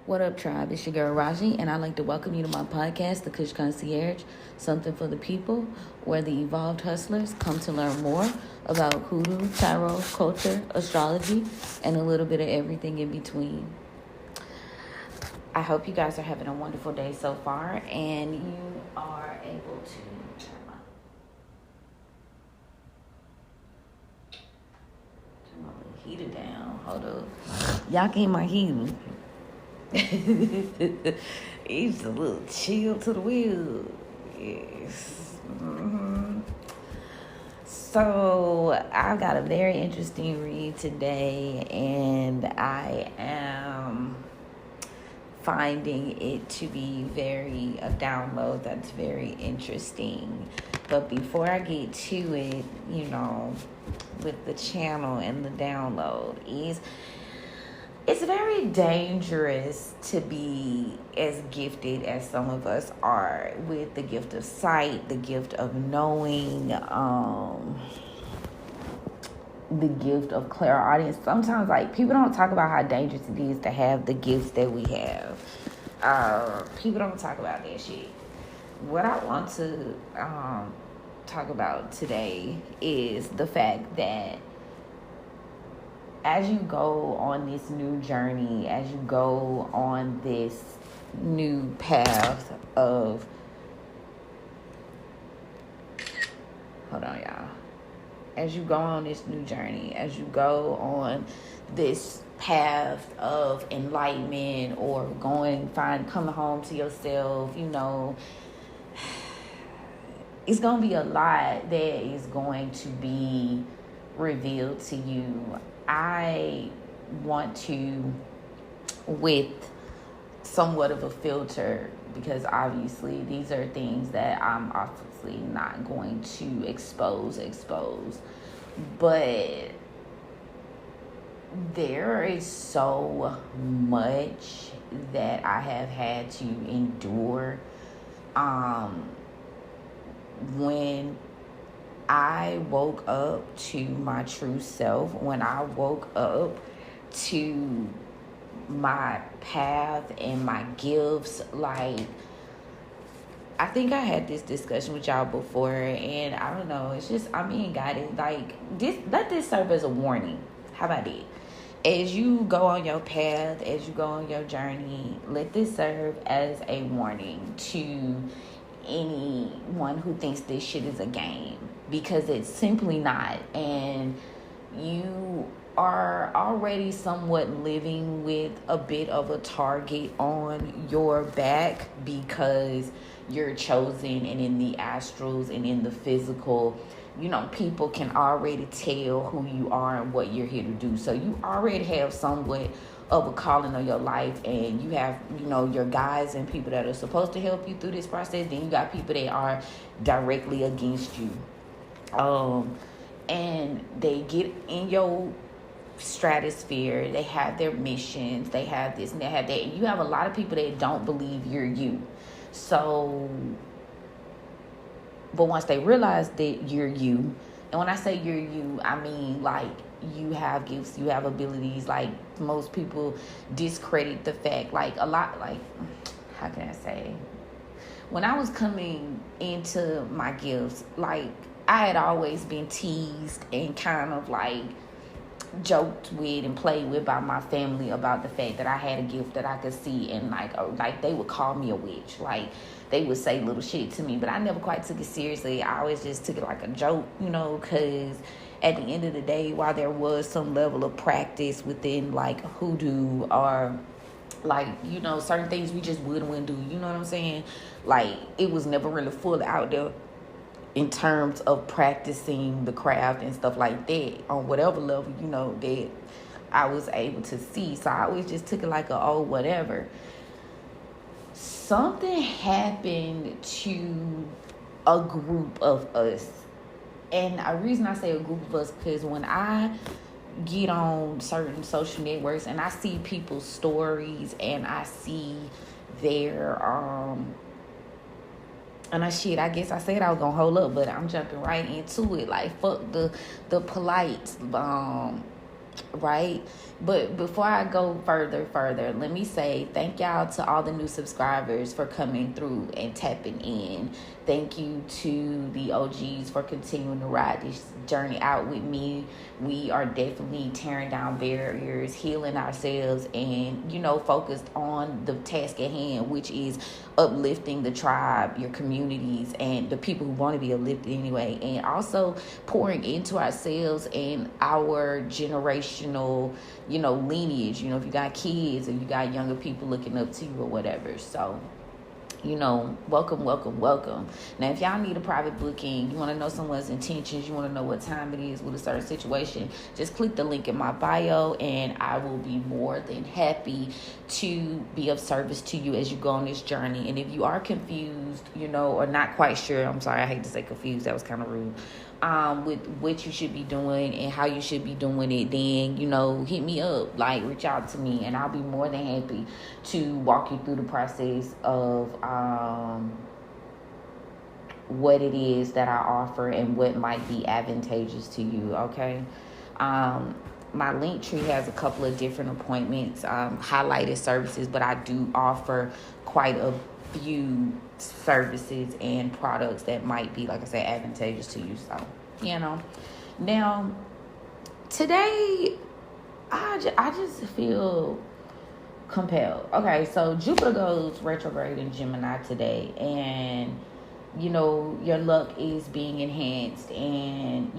What up, tribe? It's your girl Raji, and I'd like to welcome you to my podcast, The Kush Concierge, something for the people, where the evolved hustlers come to learn more about hoodoo, tarot, culture, astrology, and a little bit of everything in between. I hope you guys are having a wonderful day so far, and you are able to turn my heater down. Hold up. Y'all get my heater. It's a little chill to the wheel. Yes. So I've got a very interesting read today, and I am finding it to be a download that's very interesting. But before I get to it, with the channel and the download it's very dangerous to be as gifted as some of us are with the gift of sight, the gift of knowing, the gift of clairaudience. Sometimes, people don't talk about how dangerous it is to have the gifts that we have. People don't talk about that shit. What I want to talk about today is the fact that as you go on this new journey, as you go on this new path of, hold on, y'all. As you go on this new journey, as you go on this path of enlightenment or coming home to yourself, it's going to be a lot that is going to be revealed to you. I want to, with somewhat of a filter, because obviously these are things that I'm obviously not going to expose, but there is so much that I have had to endure when I woke up to my true self, when I woke up to my path and my gifts. I think I had this discussion with y'all before, and I don't know, it's just, got it. Let this serve as a warning. How about it? As you go on your path, as you go on your journey, let this serve as a warning to anyone who thinks this shit is a game, because it's simply not. And you are already somewhat living with a bit of a target on your back, because you're chosen, and in the astrals and in the physical, people can already tell who you are and what you're here to do. So you already have somewhat of a calling on your life, and you have, your guides and people that are supposed to help you through this process. Then you got people that are directly against you. And they get in your stratosphere, they have their missions, they have this and they have that, and you have a lot of people that don't believe you're you. So, but once they realize that you're you, and when I say you're you, I mean you have gifts, you have abilities. Most people discredit the fact, how can I say, when I was coming into my gifts, I had always been teased and kind of joked with and played with by my family about the fact that I had a gift that I could see, and they would call me a witch. They would say little shit to me, but I never quite took it seriously. I always just took it like a joke, because at the end of the day, while there was some level of practice within hoodoo or certain things we just wouldn't do, you know what I'm saying? It was never really full out there in terms of practicing the craft and stuff like that on whatever level, that I was able to see. So I always just took it whatever. Something happened to a group of us. And the reason I say a group of us, because when I get on certain social networks and I see people's stories and I see their and I guess I said I was gonna hold up, but I'm jumping right into it. Fuck the polite right? But before I go further, let me say thank y'all to all the new subscribers for coming through and tapping in. Thank you to the OGs for continuing to ride this journey out with me. We are definitely tearing down barriers, healing ourselves, and, focused on the task at hand, which is uplifting the tribe, your communities, and the people who want to be uplifted anyway, and also pouring into ourselves and our generational, lineage. If you got kids or you got younger people looking up to you or whatever. So, welcome. Now, if y'all need a private booking, you want to know someone's intentions, you want to know what time it is with a certain situation, just click the link in my bio and I will be more than happy to be of service to you as you go on this journey. And if you are confused, or not quite sure, I'm sorry, I hate to say confused, that was kind of rude, with what you should be doing and how you should be doing it, then, hit me up, reach out to me, and I'll be more than happy to walk you through the process of what it is that I offer and what might be advantageous to you, okay? My Linktree has a couple of different appointments, highlighted services, but I do offer quite a few services and products that might be, like I said, advantageous to you. So, now today I just feel compelled. Okay, so Jupiter goes retrograde in Gemini today, and your luck is being enhanced, and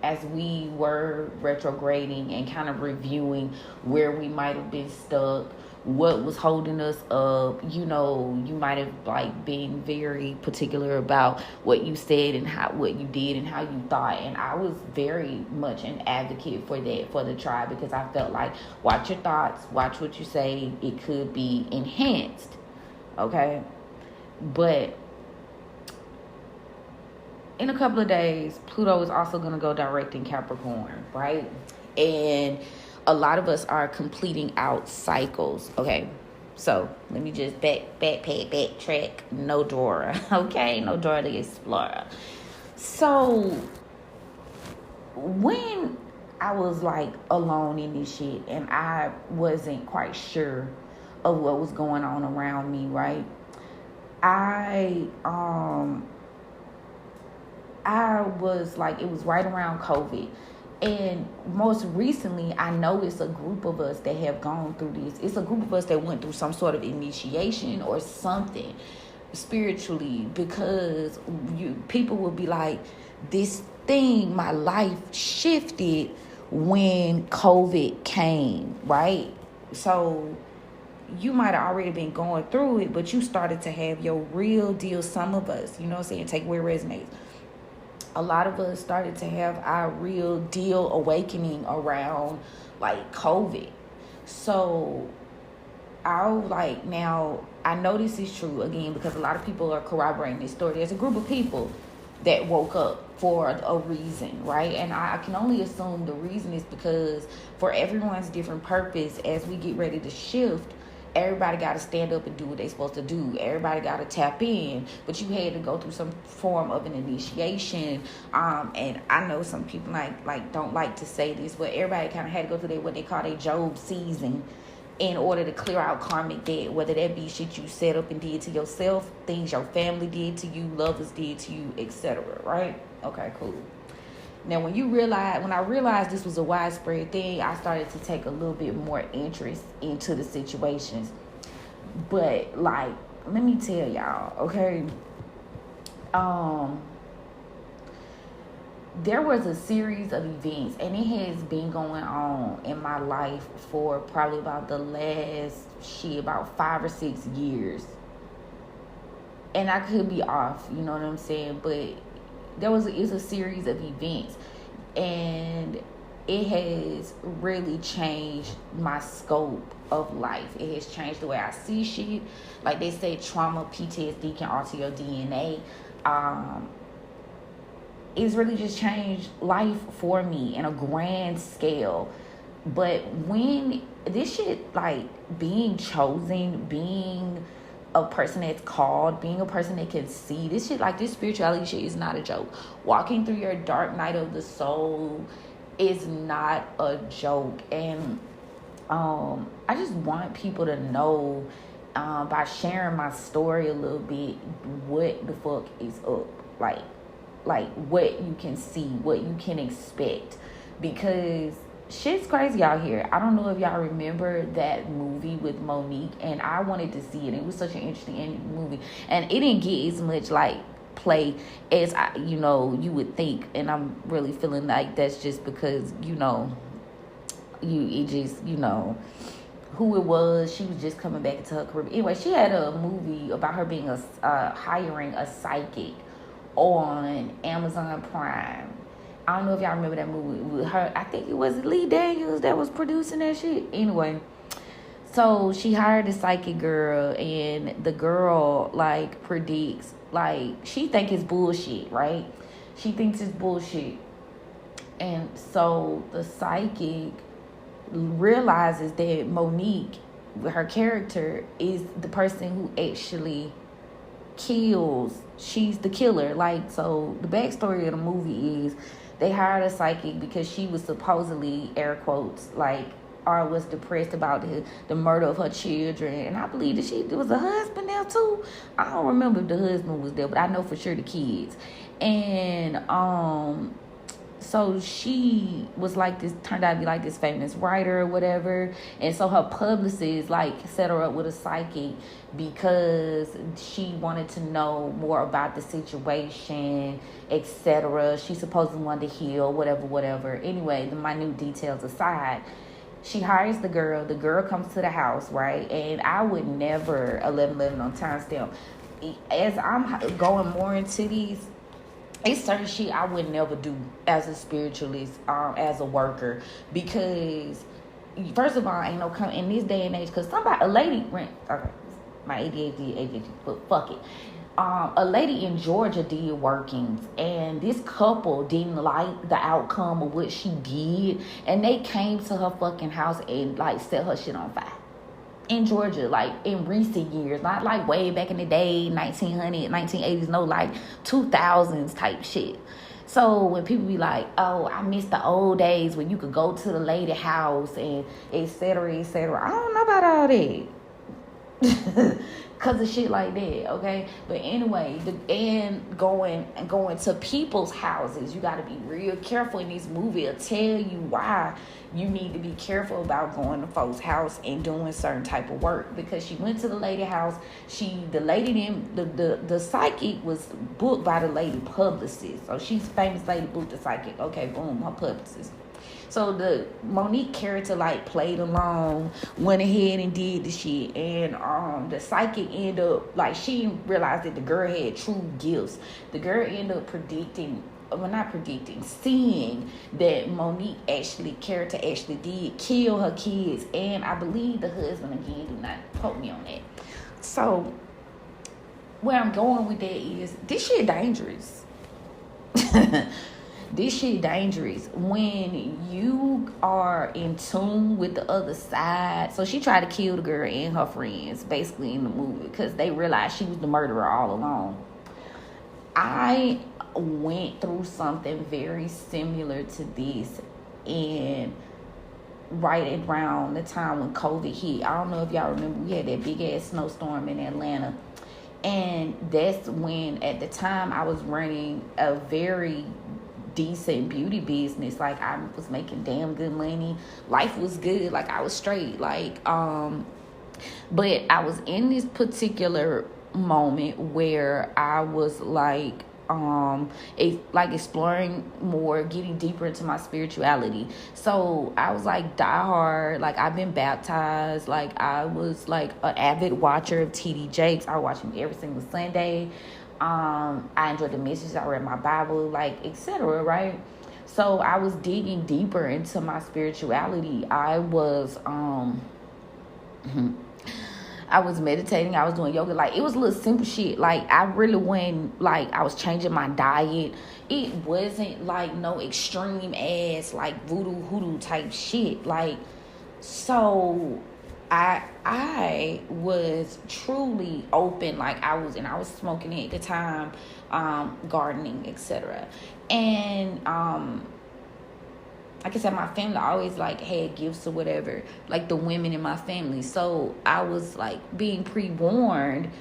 as we were retrograding and kind of reviewing where we might have been stuck, what was holding us up, you might have been very particular about what you said and what you did and how you thought. And I was very much an advocate for that, for the tribe, because I felt like, watch your thoughts, watch what you say, it could be enhanced. Okay. But in a couple of days, Pluto is also going to go direct in Capricorn, right? And a lot of us are completing out cycles. Okay, so let me just backtrack. No Dora, okay? No Dora the Explorer. So when I was alone in this shit and I wasn't quite sure of what was going on around me, right? I was it was right around COVID. And most recently, I know it's a group of us that have gone through this. It's a group of us that went through some sort of initiation or something spiritually, because people will be like, this thing, my life shifted when COVID came, right? So you might have already been going through it, but you started to have your real deal. Some of us, take where it resonates. A lot of us started to have our real deal awakening around COVID. So now I know this is true again, because a lot of people are corroborating this story. There's a group of people that woke up for a reason, right? And I can only assume the reason is because for everyone's different purpose, as we get ready to shift, everybody got to stand up and do what they're supposed to do. Everybody got to tap in, but you had to go through some form of an initiation. And I know some people don't like to say this, but everybody kind of had to go through what they call a Job season in order to clear out karmic debt, whether that be shit you set up and did to yourself, things your family did to you, lovers did to you, etc. Right? Okay, cool. Now, when I realized this was a widespread thing, I started to take a little bit more interest into the situations. But let me tell y'all, okay? There was a series of events, and it has been going on in my life for probably about the last about 5 or 6 years. And I could be off, you know what I'm saying? But it's a series of events, and it has really changed my scope of life. It has changed the way I see shit. Like they say, trauma, PTSD can alter your DNA. It's really just changed life for me in a grand scale. But when this shit, being chosen, being a person that's called, being a person that can see this shit, this spirituality shit is not a joke. Walking through your dark night of the soul is not a joke. And I just want people to know, by sharing my story a little bit, what the fuck is up. Like what you can see, what you can expect, because shit's crazy out here. I don't know if y'all remember that movie with Monique, and I wanted to see it. It was such an interesting movie, and it didn't get as much like play as you would think. And I'm really feeling like that's just because who it was. She was just coming back into her career. Anyway, she had a movie about her being hiring a psychic on Amazon Prime. I don't know if y'all remember that movie with her. I think it was Lee Daniels that was producing that shit. Anyway, so she hired a psychic girl, and the girl like predicts, like, she think it's bullshit, right? She thinks it's bullshit. And so the psychic realizes that Monique, her character, is the person who actually kills. She's the killer. Like, so the backstory of the movie is they hired a psychic because she was supposedly, air quotes, like, or was depressed about the murder of her children. And I believe that there was a husband there too. I don't remember if the husband was there, but I know for sure the kids. And so she was like this, turned out to be like this famous writer or whatever. And so her publicist like set her up with a psychic because she wanted to know more about the situation, etc. She supposedly wanted to heal, whatever. Anyway, the minute details aside, she hires the girl. The girl comes to the house, right? And I would never 11 on timestamp. As I'm going more into these, it's certain shit I would never do as a spiritualist, as a worker, because first of all, ain't no in this day and age. Because a lady okay, my ADHD, but fuck it. A lady in Georgia did workings, and this couple didn't like the outcome of what she did, and they came to her fucking house and like set her shit on fire. In Georgia, like in recent years, not like way back in the day, 1900s, 1980s, no, like 2000s type shit. So when people be like, oh, I miss the old days when you could go to the lady house and etc. I don't know about all that. Cause of shit like that, okay? But anyway, going to people's houses, you gotta be real careful. In this movie, it'll tell you why you need to be careful about going to folks' house and doing certain type of work. Because she went to the lady house, the psychic was booked by the lady publicist. So she's famous lady booked the psychic. Okay, boom, her publicist. So the Monique character like played along, went ahead and did the shit, and the psychic ended up like, she realized that the girl had true gifts. The girl ended up seeing that Monique character actually did kill her kids, and I believe the husband, again, do not quote me on that. So where I'm going with that is, this shit dangerous. This shit dangerous when you are in tune with the other side. So she tried to kill the girl and her friends, basically, in the movie, because they realized she was the murderer all along. I went through something very similar to this, and right around the time when COVID hit. I don't know if y'all remember, we had that big ass snowstorm in Atlanta. And that's when, at the time, I was running a very decent beauty business. Like, I was making damn good money. Life was good. Like, I was straight. Like, but I was in this particular moment where I was like, exploring more, getting deeper into my spirituality. So I was like die hard. Like, I've been baptized. Like, I was like an avid watcher of TD Jakes. I watch him every single Sunday. I enjoyed the messages. I read my Bible, like, etc. Right? So I was digging deeper into my spirituality. I was meditating. I was doing yoga. Like, it was a little simple shit. Like, I really went, like, I was changing my diet. It wasn't like no extreme ass, like, voodoo hoodoo type shit. Like, so I was truly open. Like, I was smoking at the time, gardening, etc. And like I said, my family always like had gifts or whatever, like the women in my family. So I was like being pre-warned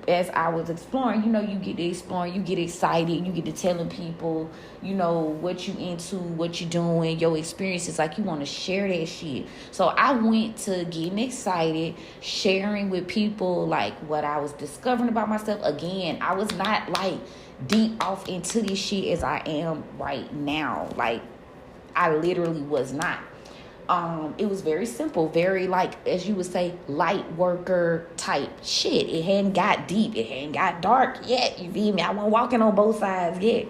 as I was exploring. You get to exploring, you get excited, you get to telling people, what you into, what you doing, your experiences, like you want to share that shit. So I went to getting excited, sharing with people like what I was discovering about myself. Again, I was not like deep off into this shit as I am right now. Like I literally was not. It was very simple, very like, as you would say, light worker type shit. It hadn't got deep, it hadn't got dark yet. You feel me? I wasn't walking on both sides yet.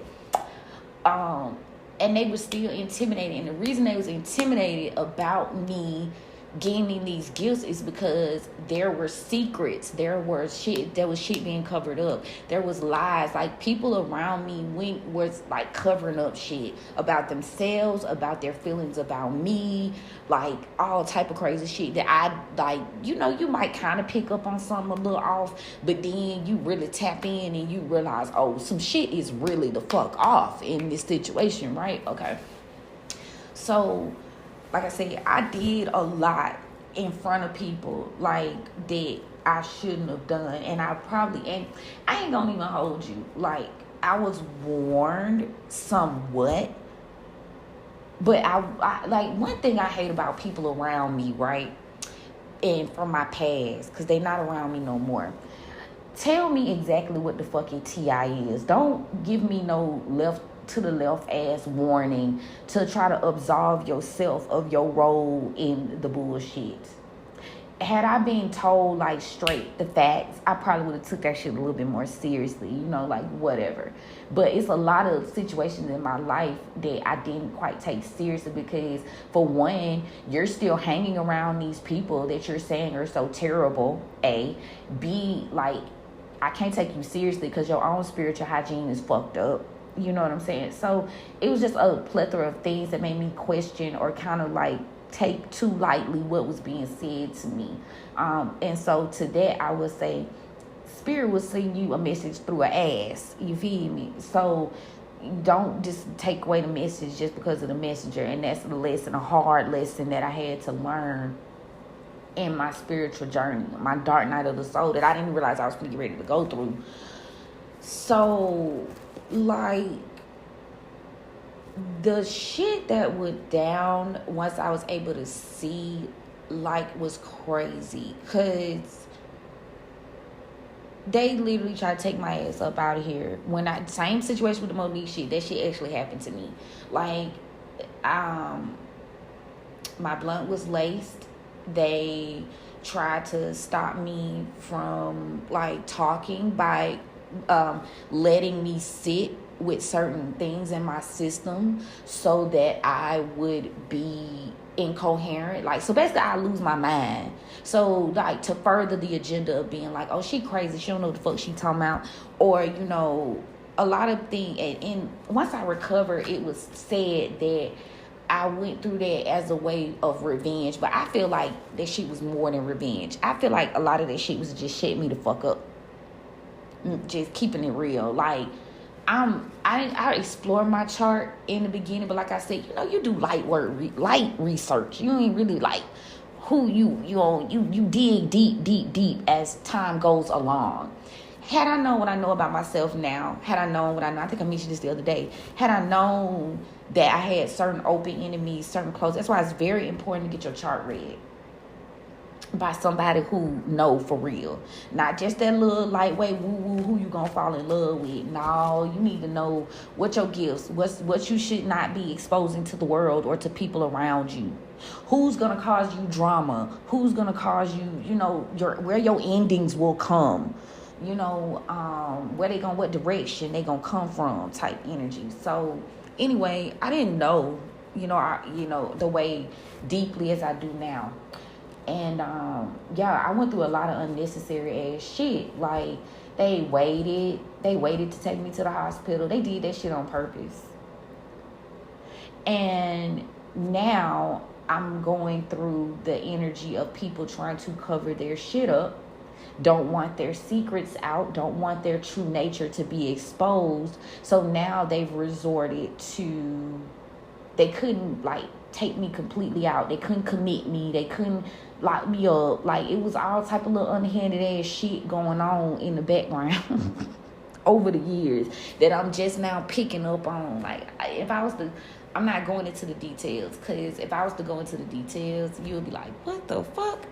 And they were still intimidated. And the reason they was intimidated about me gaining these gifts is because there were secrets, there was shit being covered up, there was lies. Like people around me was like covering up shit about themselves, about their feelings about me, like all type of crazy shit that I like. You might kind of pick up on something a little off, but then you really tap in and you realize, oh, some shit is really the fuck off in this situation, right? Okay, so like I said, I did a lot in front of people like that I shouldn't have done. And I ain't gonna even hold you. Like, I was warned somewhat. But I like, one thing I hate about people around me, right? And from my past, because they not around me no more. Tell me exactly what the fucking TI is. Don't give me no left ass warning to try to absolve yourself of your role in the bullshit. Had I been told like straight the facts, I probably would have took that shit a little bit more seriously, like whatever. But it's a lot of situations in my life that I didn't quite take seriously because, for one, you're still hanging around these people that you're saying are so terrible. A. B, like, I can't take you seriously because your own spiritual hygiene is fucked up. You know what I'm saying? So it was just a plethora of things that made me question or kind of like take too lightly what was being said to me. And so to that, I would say Spirit will send you a message through an ass. You feel me? So don't just take away the message just because of the messenger. And that's a hard lesson that I had to learn in my spiritual journey, my dark night of the soul, that I didn't realize I was pretty ready to go through. So, like, the shit that went down once I was able to see, like, was crazy. Because they literally tried to take my ass up out of here. Same situation with the Monique shit, that shit actually happened to me. Like, my blunt was laced. They tried to stop me from, like, talking by letting me sit with certain things in my system so that I would be incoherent. Like, so basically I lose my mind. So, like, to further the agenda of being like, oh, she crazy, she don't know what the fuck she talking about. Or, a lot of things. And once I recovered, it was said that I went through that as a way of revenge. But I feel like that shit was more than revenge. I feel like a lot of that shit was just shutting me the fuck up. Just keeping it real. Like, I explore my chart in the beginning, but like I said, you do light research. You ain't really like who you dig deep as time goes along. Had I known what I know about myself now, I think I mentioned this the other day, had I known that I had certain open enemies, certain closed, that's why it's very important to get your chart read by somebody who know for real. Not just that little lightweight woo-woo who you gonna fall in love with. No, you need to know what your gifts, what you should not be exposing to the world or to people around you. Who's gonna cause you drama? Who's gonna cause you, where your endings will come. What direction they gonna come from type energy. So anyway, I didn't know, the way deeply as I do now. And I went through a lot of unnecessary ass shit. Like, they waited to take me to the hospital. They did that shit on purpose. And now I'm going through the energy of people trying to cover their shit up, don't want their secrets out, don't want their true nature to be exposed. So now they've resorted to, they couldn't, like, take me completely out. They couldn't commit me. They couldn't lock me up. Like, it was all type of little underhanded ass shit going on in the background over the years that I'm just now picking up on. Like, if I was to, I'm not going into the details, because if I was to go into the details, you would be like, what the fuck?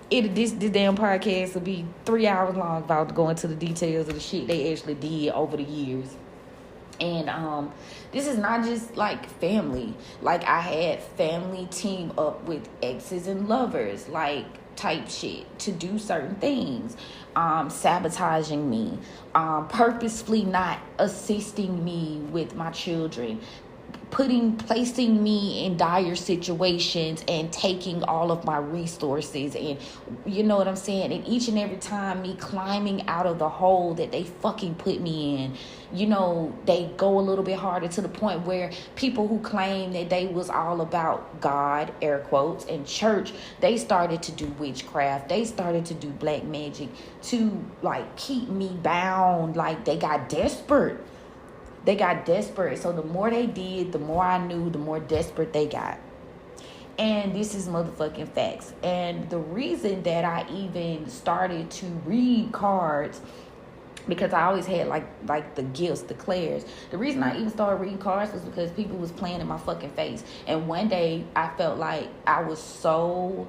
This damn podcast would be 3 hours long if I was to go into the details of the shit they actually did over the years. And this is not just like family. Like, I had family team up with exes and lovers, like, type shit, to do certain things, sabotaging me, purposefully not assisting me with my children, placing me in dire situations and taking all of my resources, and you know what I'm saying, and each and every time me climbing out of the hole that they fucking put me in, you know, they go a little bit harder, to the point where people who claim that they was all about God, air quotes, and church, they started to do witchcraft, they started to do black magic to like keep me bound. Like, they got desperate. So the more they did, the more I knew, the more desperate they got. And this is motherfucking facts. And the reason that I even started to read cards, because I always had like the gifts, the clairs. The reason I even started reading cards was because people was playing in my fucking face. And one day I felt like I was so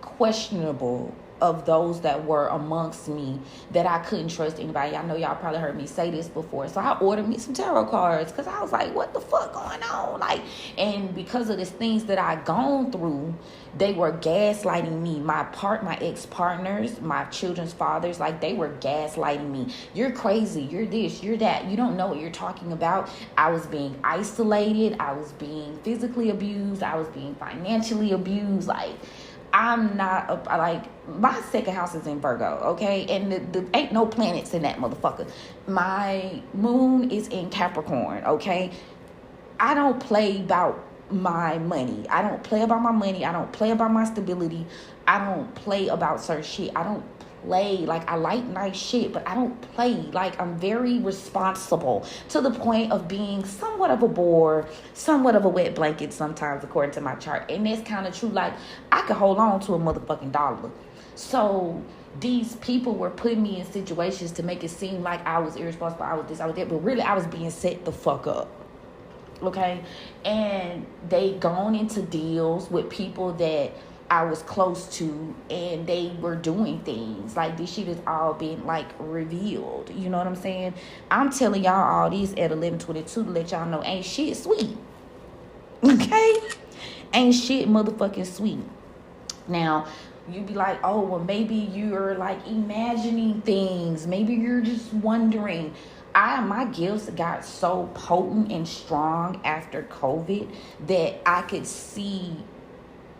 questionable of those that were amongst me that I couldn't trust anybody. I know y'all probably heard me say this before. So I ordered me some tarot cards, because I was like, what the fuck going on? Like, and because of the things that I gone through, they were gaslighting me. My ex-partners, my children's fathers, like, they were gaslighting me. You're crazy. You're this, you're that. You don't know what you're talking about. I was being isolated. I was being physically abused. I was being financially abused. Like, I'm not, like, my second house is in Virgo, okay? And the ain't no planets in that motherfucker. My moon is in Capricorn, okay? I don't play about my money. I don't play about my money. I don't play about my stability. I don't play about certain shit. I don't play. Like, I like nice shit, but I don't play. Like, I'm very responsible, to the point of being somewhat of a bore, somewhat of a wet blanket sometimes, according to my chart. And that's kind of true. Like, I could hold on to a motherfucking dollar. So these people were putting me in situations to make it seem like I was irresponsible, I was this, I was that, but really I was being set the fuck up. Okay? And they gone into deals with people that I was close to, and they were doing things. Like, this shit has all been, like, revealed. You know what I'm saying? I'm telling y'all all these at 11:22 to let y'all know ain't shit sweet. Okay? Ain't shit motherfucking sweet. Now, you be like, oh, well, maybe you're, like, imagining things. Maybe you're just wondering. My gifts got so potent and strong after COVID that I could see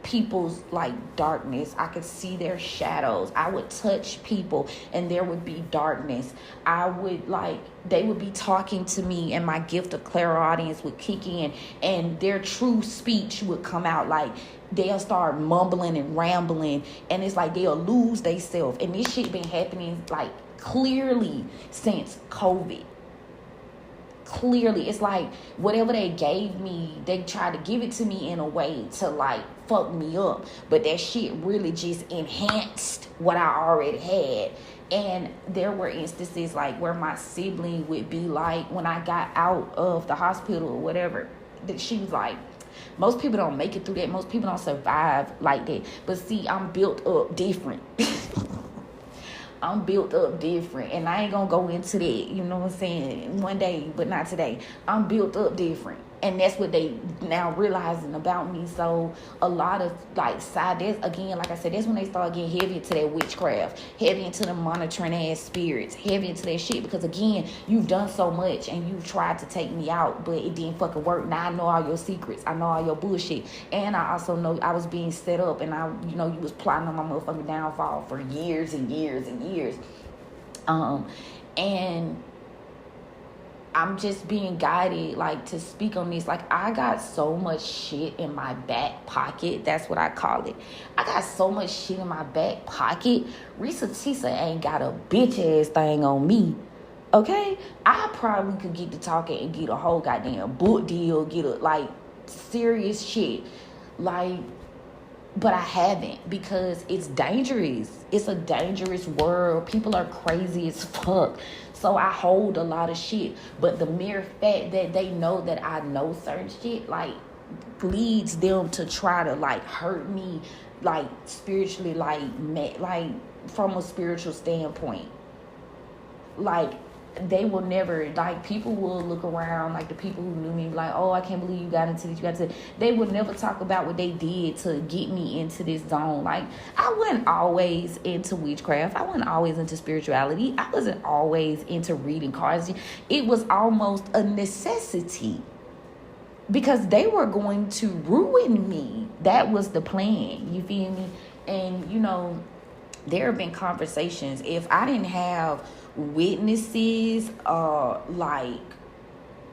people's, like, darkness. I could see their shadows. I would touch people and there would be darkness. They would be talking to me, and my gift of clairaudience would kick in, and their true speech would come out. Like, they'll start mumbling and rambling, and it's like they'll lose themselves. And this shit been happening, like, clearly since COVID. Clearly, it's like whatever they gave me, they tried to give it to me in a way to, like, fuck me up, but that shit really just enhanced what I already had. And there were instances, like, where my sibling would be like, when I got out of the hospital or whatever, that she was like, most people don't make it through that. Most people don't survive like that. But see, I'm built up different. I'm built up different, and I ain't gonna go into that, you know what I'm saying, one day, but not today. I'm built up different, and that's what they now realizing about me. So a lot of, like, that's, again, like I said, that's when they start getting heavy into that witchcraft, heavy into the monitoring ass spirits, heavy into that shit, because again, you've done so much and you've tried to take me out, but it didn't fucking work. Now I know all your secrets, I know all your bullshit, and I also know I was being set up, and you was plotting on my motherfucking downfall for years and years and years. And I'm just being guided, like, to speak on this. Like, I got so much shit in my back pocket. That's what I call it. I got so much shit in my back pocket. Risa Tisa ain't got a bitch ass thing on me. Okay? I probably could get to talking and get a whole goddamn book deal, get a, like, serious shit. Like, but I haven't, because it's dangerous. It's a dangerous world. People are crazy as fuck. So I hold a lot of shit. But the mere fact that they know that I know certain shit, like, leads them to try to, like, hurt me, like, spiritually, like from a spiritual standpoint. Like, they will never, like, people will look around, like, the people who knew me, like, oh, I can't believe you got into this, they would never talk about what they did to get me into this zone. Like, I wasn't always into witchcraft. I wasn't always into spirituality. I wasn't always into reading cards. It was almost a necessity, because they were going to ruin me. That was the plan. You feel me? And, you know, there have been conversations. If I didn't have witnesses, like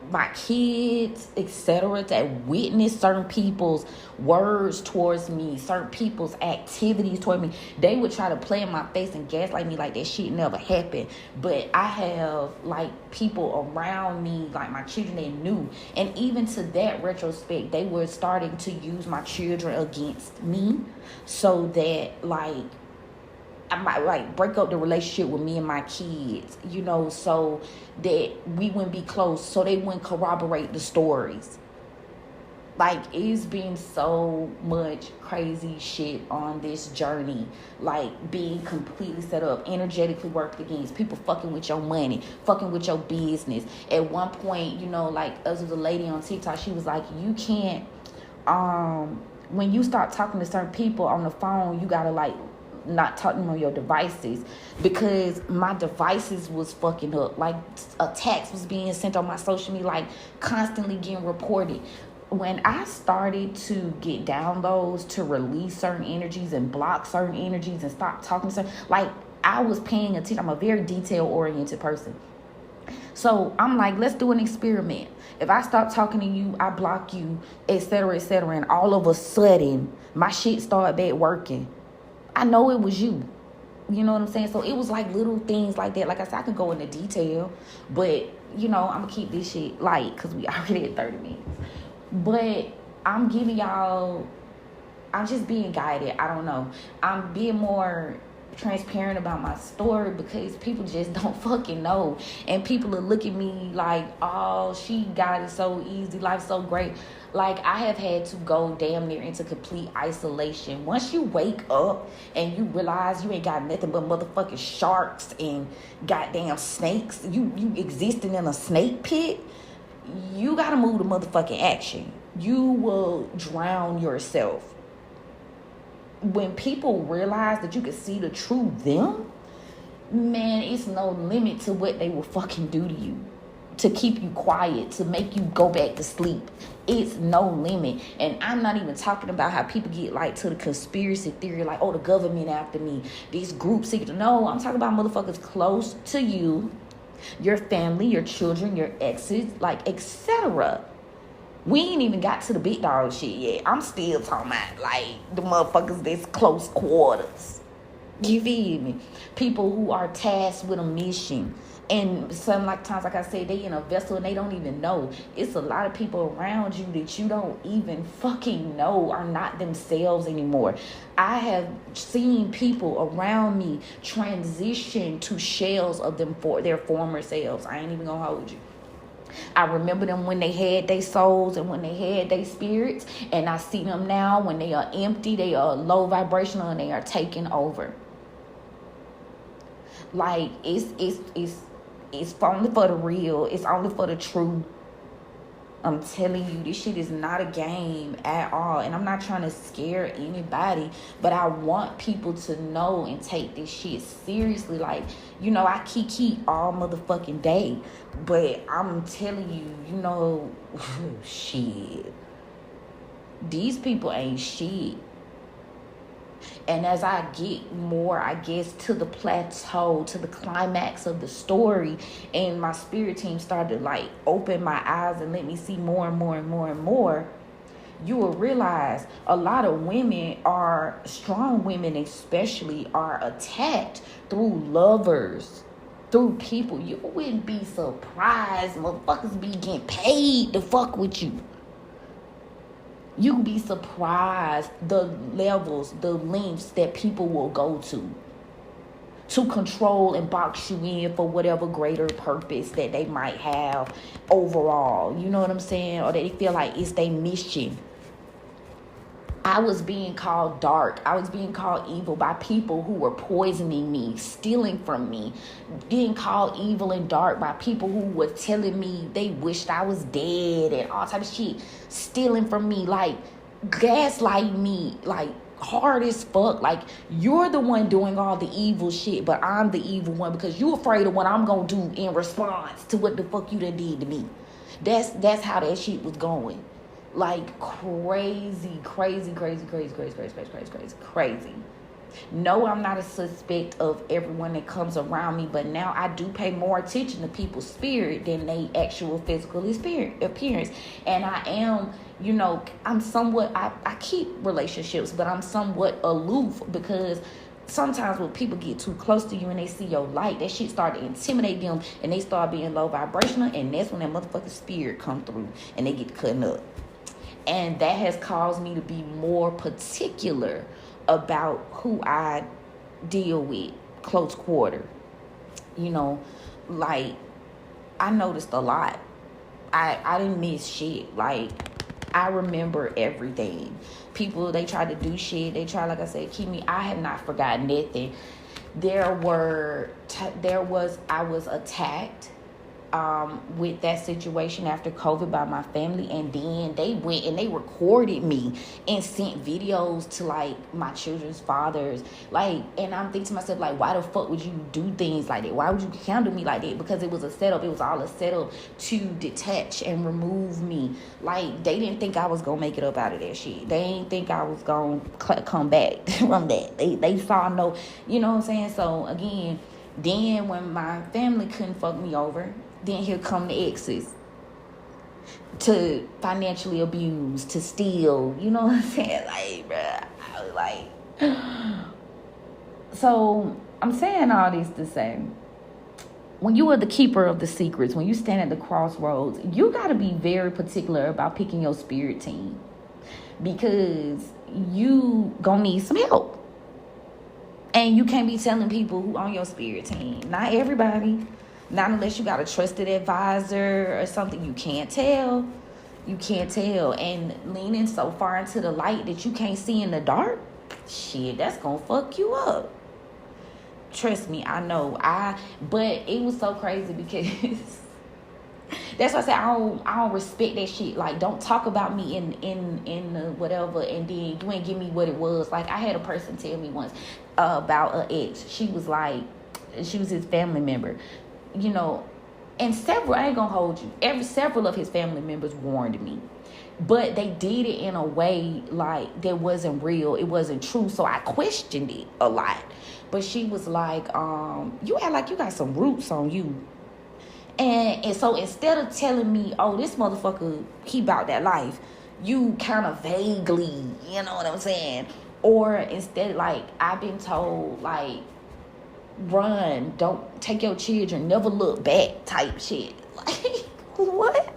my kids, etc., that witness certain people's words towards me, certain people's activities toward me, they would try to play in my face and gaslight me like that shit never happened. But I have, like, people around me, like my children, they knew. And even to that retrospect, they were starting to use my children against me, so that, like, I might, like, break up the relationship with me and my kids, you know, so that we wouldn't be close, so they wouldn't corroborate the stories. Like, it's been so much crazy shit on this journey. Like, being completely set up, energetically worked against, people fucking with your money, fucking with your business. At one point, you know, like, us was a lady on TikTok, she was like, you can't, when you start talking to certain people on the phone, you gotta, like, not talking on your devices, because my devices was fucking up. Like, attacks was being sent on my social media, like, constantly getting reported. When I started to get downloads to release certain energies and block certain energies and stop talking to certain, like, I was paying attention. I'm a very detail-oriented person. So I'm like, let's do an experiment. If I stop talking to you, I block you, etc., and all of a sudden, my shit started back working, I know it was you. You know what I'm saying? So it was like little things like that. Like I said, I could go into detail, but, you know, I'm going to keep this shit light because we already at 30 minutes. But I'm giving y'all, I'm just being guided. I don't know. I'm being more transparent about my story because people just don't fucking know. And people are looking at me like, oh, she got it so easy. Life's so great. Like, I have had to go damn near into complete isolation. Once you wake up and you realize you ain't got nothing but motherfucking sharks and goddamn snakes, you existing in a snake pit, you gotta move to motherfucking action. You will drown yourself. When people realize that you can see the true them, man, it's no limit to what they will fucking do to you. To keep you quiet, to make you go back to sleep. It's no limit. And I'm not even talking about how people get, like, to the conspiracy theory, like, oh, the government after me, these groups. No, I'm talking about motherfuckers close to you, your family, your children, your exes, like, etc. We ain't even got to the big dog shit yet. I'm still talking about, like, the motherfuckers that's close quarters. You feel me? People who are tasked with a mission. And some, like, times, like I said, they in a vessel and they don't even know. It's a lot of people around you that you don't even fucking know are not themselves anymore. I have seen people around me transition to shells of them for their former selves. I ain't even gonna hold you. I remember them when they had their souls and when they had their spirits, and I see them now when they are empty, they are low vibrational, and they are taking over. Like, it's only for the real. It's only for the truth. I'm telling you, this shit is not a game at all. And I'm not trying to scare anybody, but I want people to know and take this shit seriously. Like, you know, I keep all motherfucking day, but I'm telling you, you know, shit. These people ain't shit. And as I get more, I guess, to the plateau, to the climax of the story, and my spirit team started to, like, open my eyes and let me see more and more and more and more, you will realize a lot of women are, strong women especially, are attacked through lovers, through people. You wouldn't be surprised motherfuckers be getting paid to fuck with you. You'd be surprised the levels, the lengths that people will go to control and box you in for whatever greater purpose that they might have overall. You know what I'm saying? Or they feel like it's their mission. I was being called dark. I was being called evil by people who were poisoning me, stealing from me. Being called evil and dark by people who were telling me they wished I was dead and all type of shit. Stealing from me, like gaslighting me, like hard as fuck. Like, you're the one doing all the evil shit, but I'm the evil one because you afraid of what I'm gonna do in response to what the fuck you done did to me. That's how that shit was going. Like crazy. No, I'm not a suspect of everyone that comes around me, but now I do pay more attention to people's spirit than they actual physical appearance. And I am, I'm somewhat, I keep relationships, but I'm somewhat aloof because sometimes when people get too close to you and they see your light, that shit start to intimidate them and they start being low vibrational, and that's when that motherfucking spirit come through and they get cut up. And that has caused me to be more particular about who I deal with close quarter. Like, I noticed a lot. I didn't miss shit. Like, I remember everything. People, they try to do shit. They try, like I said, keep me. I have not forgotten nothing. I was attacked with that situation after COVID by my family, and then they went and they recorded me and sent videos to like my children's fathers, like, and I'm thinking to myself, like, why the fuck would you do things like that? Why would you handle me like that? Because it was a setup. It was all a setup to detach and remove me. Like, they didn't think I was gonna make it up out of that shit. They didn't think I was gonna come back from that. They saw no, you know what I'm saying? So again, then when my family couldn't fuck me over, then here come the exes to financially abuse, to steal, you know what I'm saying? Like, bruh, I was like, so I'm saying all this to say, when you are the keeper of the secrets, when you stand at the crossroads, you got to be very particular about picking your spirit team, because you gonna need some help. And you can't be telling people who on your spirit team. Not everybody. Not unless you got a trusted advisor or something. You can't tell. And leaning so far into the light that you can't see in the dark, shit, that's gonna fuck you up. Trust me, I know. But it was so crazy because that's why I say I don't respect that shit. Like, don't talk about me in the whatever, and then you ain't give me what it was. Like, I had a person tell me once about an ex. She was his family member, and several, I ain't gonna hold you, several of his family members warned me, but they did it in a way like that wasn't real, it wasn't true, so I questioned it a lot. But she was like, you act like you got some roots on you. And so instead of telling me, oh, this motherfucker, he about that life, you kind of vaguely, you know what I'm saying? Or instead, like, I've been told, like, run, don't take your children, never look back type shit. Like, what?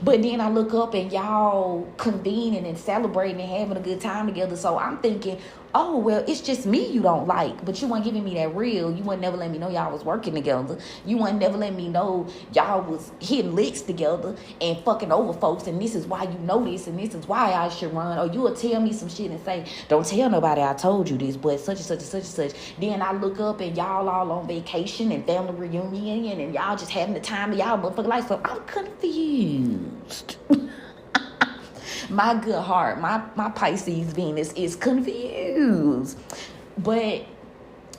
But then I look up and y'all convening and celebrating and having a good time together. So I'm thinking, oh, well, it's just me you don't like. But you weren't giving me that real. You wouldn't never let me know y'all was working together. You wouldn't never let me know y'all was hitting licks together and fucking over folks. And this is why you know this. And this is why I should run. Or you will tell me some shit and say, don't tell nobody I told you this, but such and such and such and such. Then I look up and y'all all on vacation and family reunion and y'all just having the time of y'all motherfucking life. So I'm confused. My good heart, my Pisces Venus is confused. But,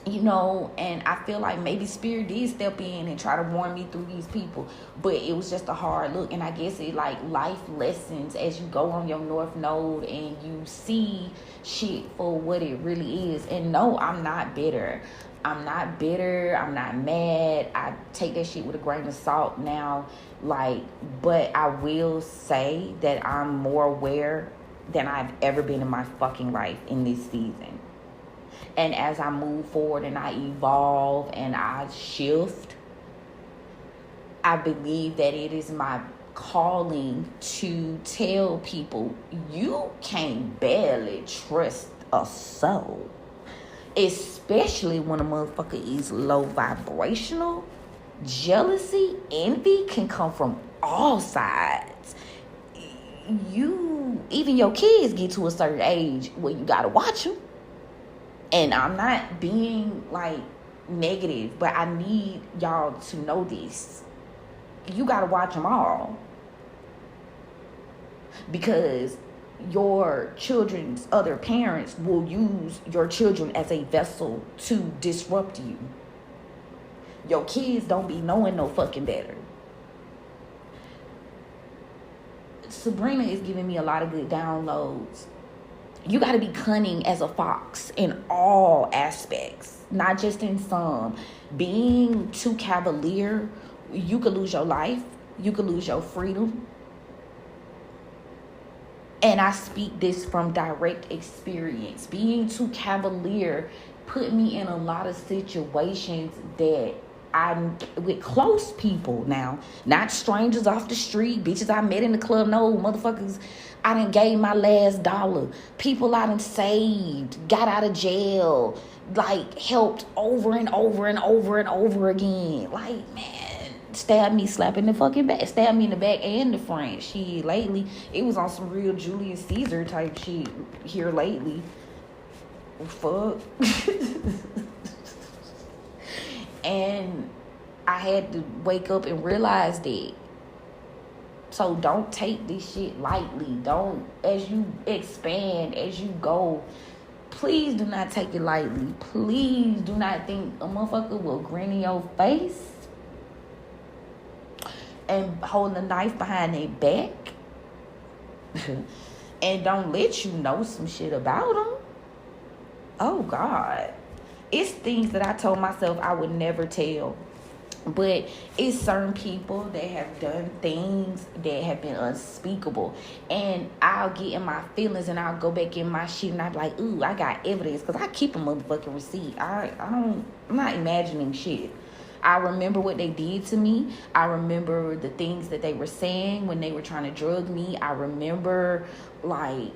and I feel like maybe Spirit did step in and try to warn me through these people. But it was just a hard look. And I guess it like life lessons as you go on your North Node and you see shit for what it really is. And no, I'm not bitter. I'm not mad. I take that shit with a grain of salt now. Like, but I will say that I'm more aware than I've ever been in my fucking life in this season. And as I move forward and I evolve and I shift, I believe that it is my calling to tell people you can't barely trust a soul, especially when a motherfucker is low vibrational. Jealousy, envy can come from all sides. Even your kids get to a certain age where you gotta watch them. And I'm not being like negative, but I need y'all to know this. You gotta watch them all, because your children's other parents will use your children as a vessel to disrupt you. Your kids don't be knowing no fucking better. Sabrina is giving me a lot of good downloads. You got to be cunning as a fox in all aspects, not just in some. Being too cavalier, you could lose your life. You could lose your freedom. And I speak this from direct experience. Being too cavalier put me in a lot of situations that I'm with close people now, not strangers off the street, bitches I met in the club. No, motherfuckers I done gave my last dollar. People I done saved, got out of jail, like helped over and over and over and over again. Like, man, stab me, slap in the fucking back, stab me in the back and the front. Shit, lately, it was on some real Julius Caesar type shit here lately. Fuck. And I had to wake up and realize that. So don't take this shit lightly. Don't, as you expand, as you go, please do not take it lightly. Please do not think a motherfucker will grin in your face and hold a knife behind their back and don't let you know some shit about them. Oh, God. It's things that I told myself I would never tell. But it's certain people that have done things that have been unspeakable. And I'll get in my feelings and I'll go back in my shit and I'll be like, ooh, I got evidence. Because I keep a motherfucking receipt. I'm not imagining shit. I remember what they did to me. I remember the things that they were saying when they were trying to drug me. I remember, like,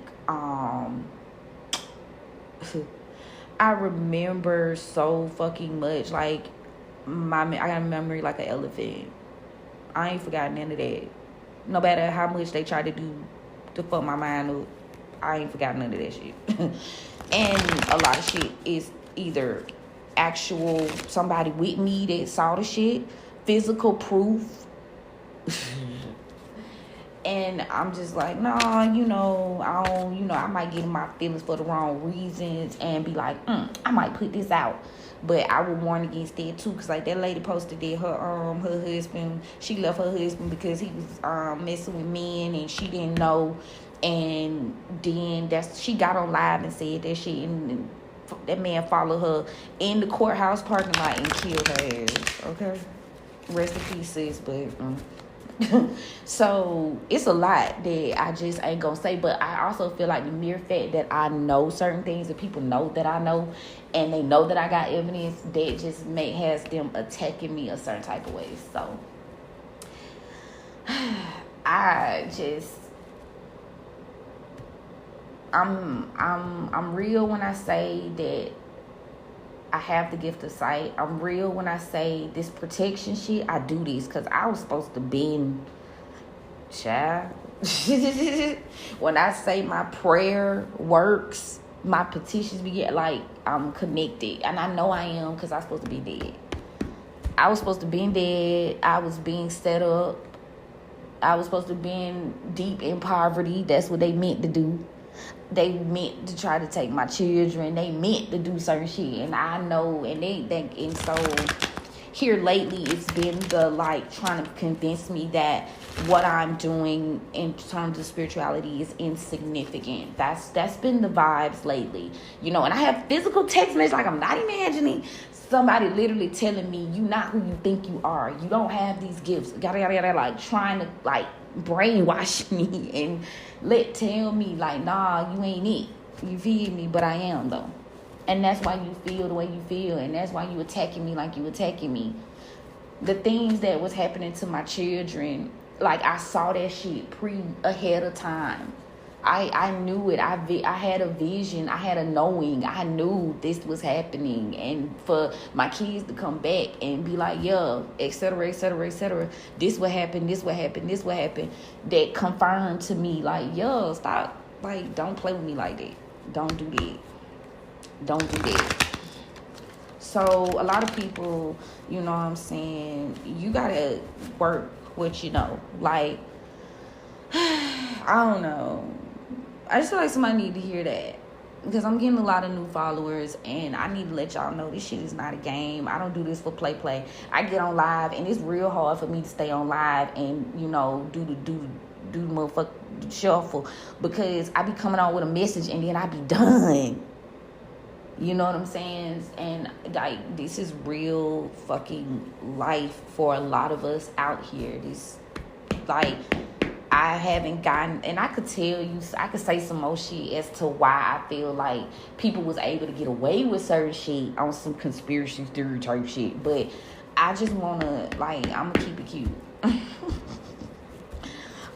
I remember so fucking much. Like, I got a memory like an elephant. I ain't forgot none of that. No matter how much they try to do to fuck my mind up, I ain't forgot none of that shit. And a lot of shit is either actual somebody with me that saw the shit, physical proof. And I'm just like, nah, I might get in my feelings for the wrong reasons and be like, I might put this out. But I would warn against that too, because like that lady posted that her husband, she left her husband because he was messing with men and she didn't know. And then she got on live and said that shit, and that man followed her in the courthouse parking lot and killed her ass. Okay, rest in peace, sis. But so it's a lot that I just ain't gonna say. But I also feel like the mere fact that I know certain things, that people know that I know, and they know that I got evidence, that just has them attacking me a certain type of way. So I'm real when I say that I have the gift of sight. I'm real when I say this protection shit, I do this because I was supposed to be child. When I say my prayer works, my petitions like I'm connected. And I know I am, because I'm supposed to be dead. I was supposed to be dead. I was being set up. I was supposed to be deep in poverty. That's what they meant to do. They meant to try to take my children. They meant to do certain shit. And I know, and they think, and so here lately it's been the like trying to convince me that what I'm doing in terms of spirituality is insignificant. That's been the vibes lately. And I have physical text messages, like I'm not imagining somebody literally telling me, you not who you think you are. You don't have these gifts. Yada, yada, yada, like trying to like brainwash me and tell me like, nah, you ain't it. You feel me? But I am though. And that's why you feel the way you feel. And that's why you attacking me like you attacking me. The things that was happening to my children, like I saw that shit ahead of time. I knew it. I had a vision. I had a knowing. I knew this was happening. And for my kids to come back and be like, yeah, et cetera, et cetera, et cetera. This what happened. This what happened. This what happened. That confirmed to me, like, yo, stop. Like, don't play with me like that. Don't do that. Don't do that. So a lot of people, you know what I'm saying, you got to work what you know. Like, I don't know. I just feel like somebody need to hear that, because I'm getting a lot of new followers, and I need to let y'all know this shit is not a game. I don't do this for play. I get on live, and it's real hard for me to stay on live and, you know, do the motherfucker shuffle, because I be coming on with a message and then I be done. You know what I'm saying? And like, this is real fucking life for a lot of us out here. This, like, I haven't gotten, and I could tell you, I could say some more shit as to why I feel like people was able to get away with certain shit on some conspiracy theory type shit. But I just wanna, like, I'm gonna keep it cute.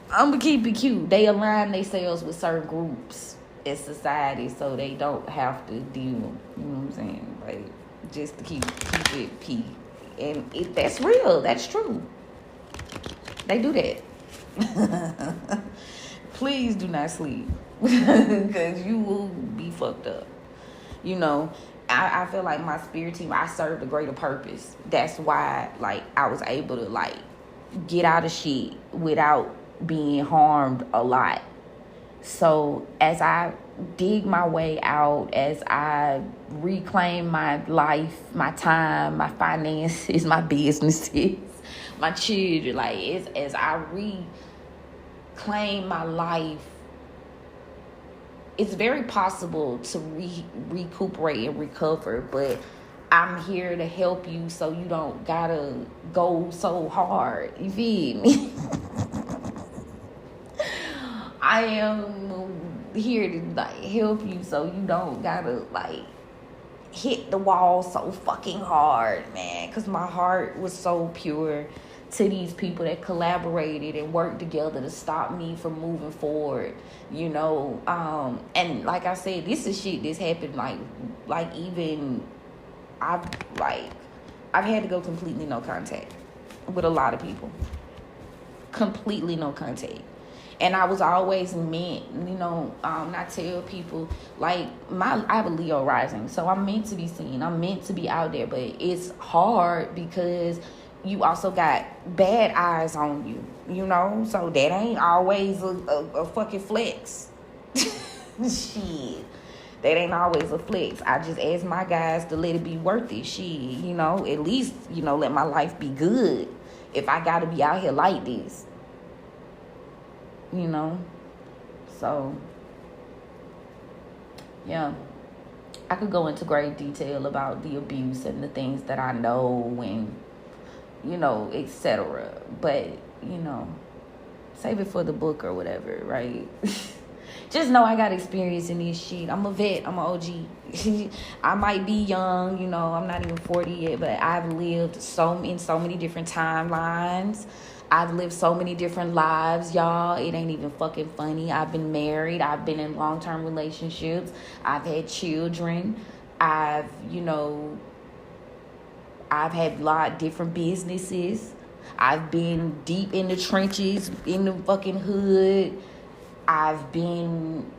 I'm gonna keep it cute. They align themselves with certain groups in society so they don't have to deal. You know what I'm saying? Like, just to keep it P. And if that's real, that's true. They do that. Please do not sleep, because you will be fucked up. You know, I feel like my spirit team, I served a greater purpose. That's why, like, I was able to, like, get out of shit without being harmed a lot. So as I dig my way out, as I reclaim my life, my time, my finances, my businesses, my children, like, as I reclaim my life, it's very possible to recuperate and recover, but I'm here to help you so you don't gotta go so hard. You feel me? I am here to, like, help you so you don't gotta, like, hit the wall so fucking hard, man. Because my heart was so pure to these people that collaborated and worked together to stop me from moving forward, you know. And like I said, this is shit that's happened, like even I've had to go completely no contact with a lot of people. Completely no contact. And I was always meant, you know, I tell people, like, I have a Leo rising, so I'm meant to be seen. I'm meant to be out there, but it's hard because you also got bad eyes on you, you know? So that ain't always a fucking flex. Shit. That ain't always a flex. I just ask my guys to let it be worth it. Shit, you know, at least, you know, let my life be good if I gotta be out here like this. You know, so yeah, I could go into great detail about the abuse and the things that I know and, you know, etc. But, you know, save it for the book or whatever, right? Just know I got experience in this shit. I'm a vet. I'm an OG. I might be young, you know, I'm not even 40 yet, but I've lived in so many different timelines. I've lived so many different lives, y'all. It ain't even fucking funny. I've been married. I've been in long-term relationships. I've had children. I've had a lot of different businesses. I've been deep in the trenches, in the fucking hood. I've been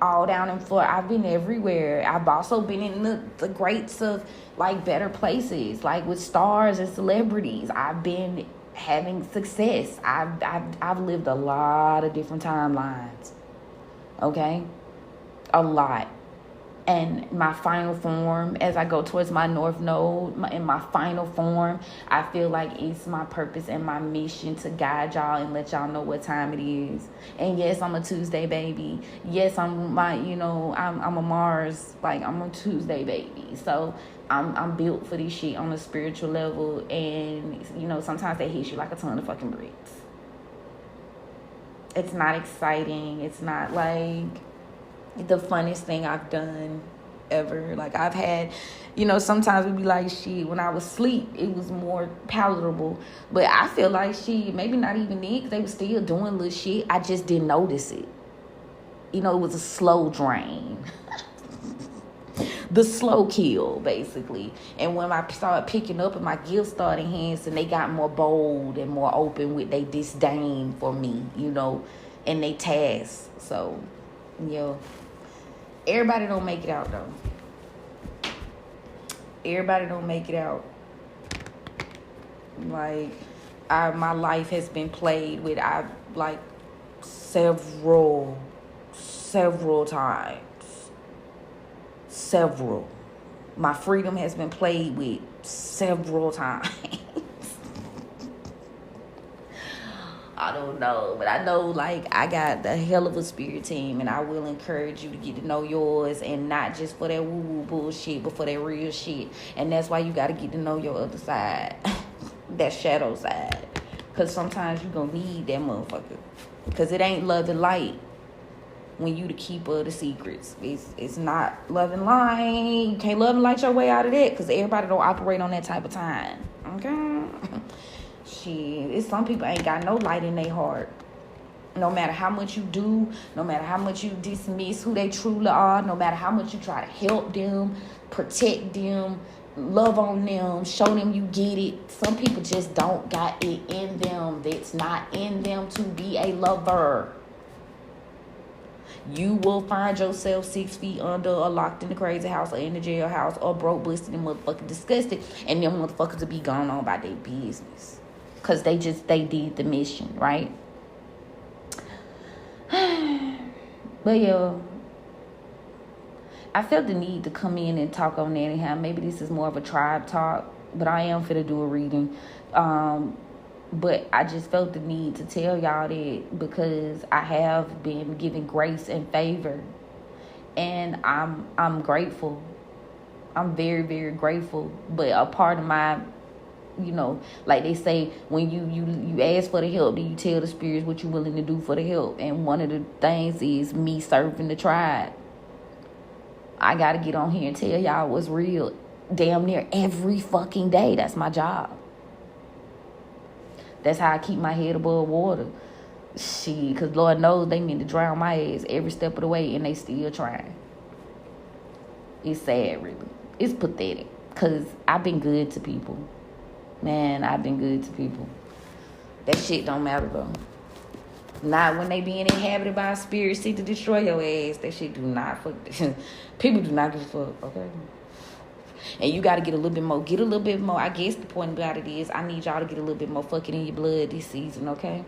all down in Florida. I've been everywhere. I've also been in the greats of, like, better places, like with stars and celebrities. I've been having success. I've lived a lot of different timelines. Okay? A lot. And my final form, as I go towards my North Node, in my final form, I feel like it's my purpose and my mission to guide y'all and let y'all know what time it is. And yes, I'm a Tuesday baby. Yes, I'm a Mars, like, I'm a Tuesday baby. So I'm built for this shit on a spiritual level, and, you know, sometimes they hit you like a ton of fucking bricks. It's not exciting. It's not like the funnest thing I've done. ever. Like, I've had, sometimes we'd be like, shit, when I was asleep, it was more palatable. But I feel like, shit, maybe not even then, because they were still doing little shit. I just didn't notice it. It was a slow drain. The slow kill, basically. And when I started picking up and my gifts started enhancing, they got more bold and more open with their disdain for me, and they tasks. So, everybody don't make it out, though. Everybody don't make it out. Like, my life has been played with, several times. Several. My freedom has been played with several times. I don't know, but I know, I got the hell of a spirit team, and I will encourage you to get to know yours, and not just for that woo-woo bullshit, but for that real shit. And that's why you got to get to know your other side, that shadow side, because sometimes you're going to need that motherfucker, because it ain't love and light. When you the keeper of the secrets, it's not love and light. You can't love and light your way out of that, because everybody don't operate on that type of time. Okay, shit. It's some people ain't got no light in their heart. No matter how much you do, no matter how much you dismiss who they truly are, no matter how much you try to help them, protect them, love on them, show them you get it. Some people just don't got it in them. It's not in them to be a lover. You will find yourself 6 feet under, or locked in the crazy house, or in the jailhouse, or broke, busted, and motherfucking disgusted. And them motherfuckers will be gone on by their business. Because they did the mission, right? But yeah, I felt the need to come in and talk on that anyhow. Maybe this is more of a tribe talk, but I am finna do a reading. But I just felt the need to tell y'all that, because I have been given grace and favor, and I'm grateful. I'm very, very grateful. But a part of my, like they say, when you ask for the help, then you tell the spirits what you're willing to do for the help. And one of the things is me serving the tribe. I got to get on here and tell y'all what's real damn near every fucking day. That's my job. That's how I keep my head above water. Shit, because Lord knows they mean to drown my ass every step of the way, and they still trying. It's sad, really. It's pathetic, because I've been good to people. Man, I've been good to people. That shit don't matter, though. Not when they being inhabited by a spirit seek to destroy your ass. That shit do not fuck. People do not give a fuck, okay? And you got to get a little bit more. Get a little bit more. I guess the point about it is, I need y'all to get a little bit more fucking in your blood this season, okay?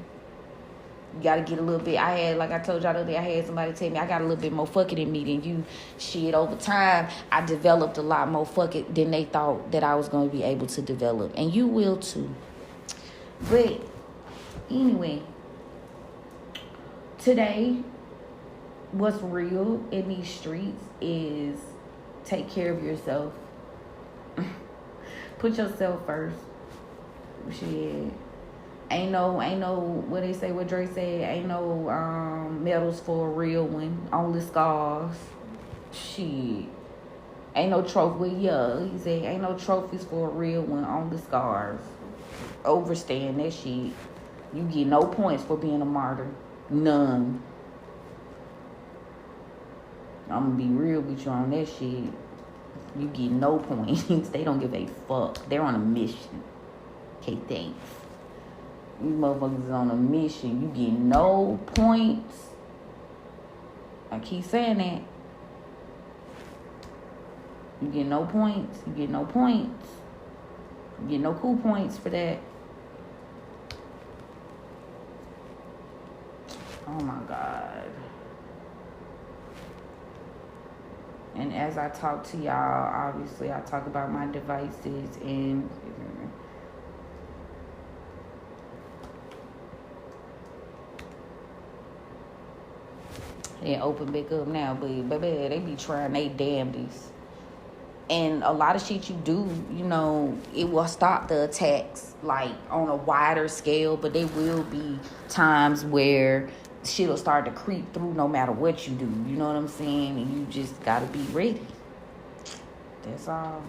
You got to get a little bit. Like I told y'all the other day, I had somebody tell me I got a little bit more fucking in me than you. Shit, over time, I developed a lot more fucking than they thought that I was going to be able to develop. And you will too. But anyway, today, what's real in these streets is take care of yourself. Put yourself first. Shit. Ain't no, what they say, what Dre said, ain't no medals for a real one. Only scars. Shit. Ain't no trophy. Well, yeah, he said, ain't no trophies for a real one. Only scars. Overstand that shit. You get no points for being a martyr. None. I'm gonna be real with you on that shit. You get no points. They don't give a fuck. They're on a mission. Okay, thanks. You motherfuckers is on a mission. You get no points. I keep saying that. You get no points. You get no points. You get no cool points for that. Oh my God. And as I talk to y'all, obviously I talk about my devices and they open back up now, but baby, they be trying they damnedest. And a lot of shit you do, it will stop the attacks like on a wider scale, but there will be times where shit'll start to creep through no matter what you do. You know what I'm saying? And you just gotta be ready. That's all.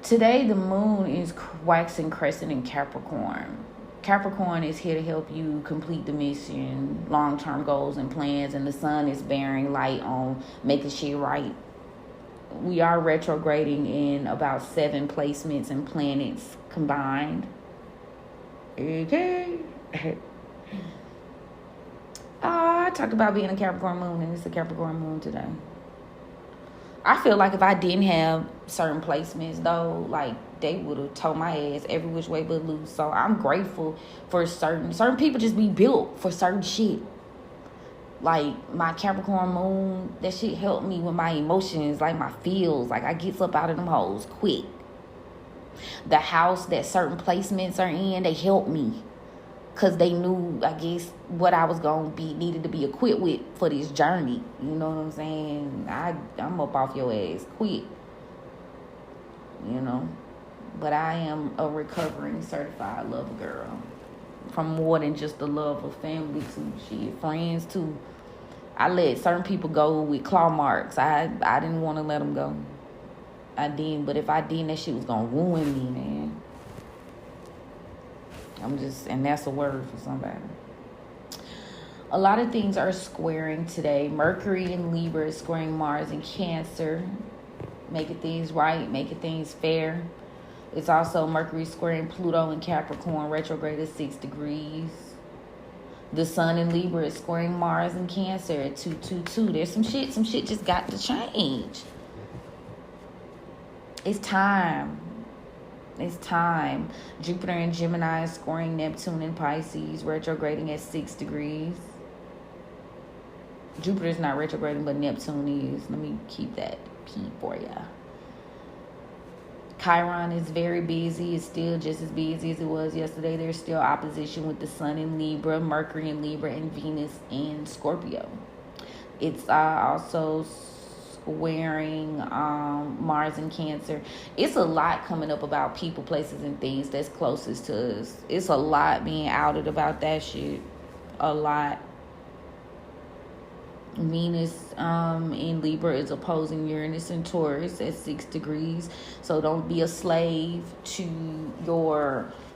Today, the moon is waxing crescent in Capricorn. Capricorn is here to help you complete the mission, long-term goals and plans, and the sun is bearing light on making shit right. We are retrograding in about 7 placements and planets combined. Okay. I talked about being a Capricorn moon, and it's a Capricorn moon today. I feel like if I didn't have certain placements, though, like, they would have told my ass every which way but loose. So I'm grateful for certain people just be built for certain shit. Like, my Capricorn moon, that shit helped me with my emotions, like my feels. Like, I gets up out of them holes quick. The house that certain placements are in, they helped me. Because they knew, I guess, what I was going to be, needed to be equipped with for this journey. You know what I'm saying? I'm up off your ass quick. You know? But I am a recovering certified lover girl. From more than just the love of family to shit, friends too. I let certain people go with claw marks. I didn't want to let them go. I didn't. But if I didn't, that shit was going to ruin me, man. And that's a word for somebody. A lot of things are squaring today. Mercury in Libra is squaring Mars in Cancer. Making things right, making things fair. It's also Mercury squaring Pluto in Capricorn, retrograde at 6 degrees. The Sun in Libra is squaring Mars in Cancer at 222. There's some shit just got to change. It's time. It's time. Jupiter in Gemini is squaring Neptune in Pisces, retrograding at 6 degrees. Jupiter is not retrograding, but Neptune is. Let me keep that P for ya. Chiron is very busy. It's still just as busy as it was yesterday. There's still opposition with the Sun in Libra, Mercury in Libra, and Venus in Scorpio. It's also squaring Mars in Cancer. It's a lot coming up about people, places, and things that's closest to us. It's a lot being outed about that shit. A lot. Venus in Libra is opposing Uranus in Taurus at 6 degrees. So don't be a slave to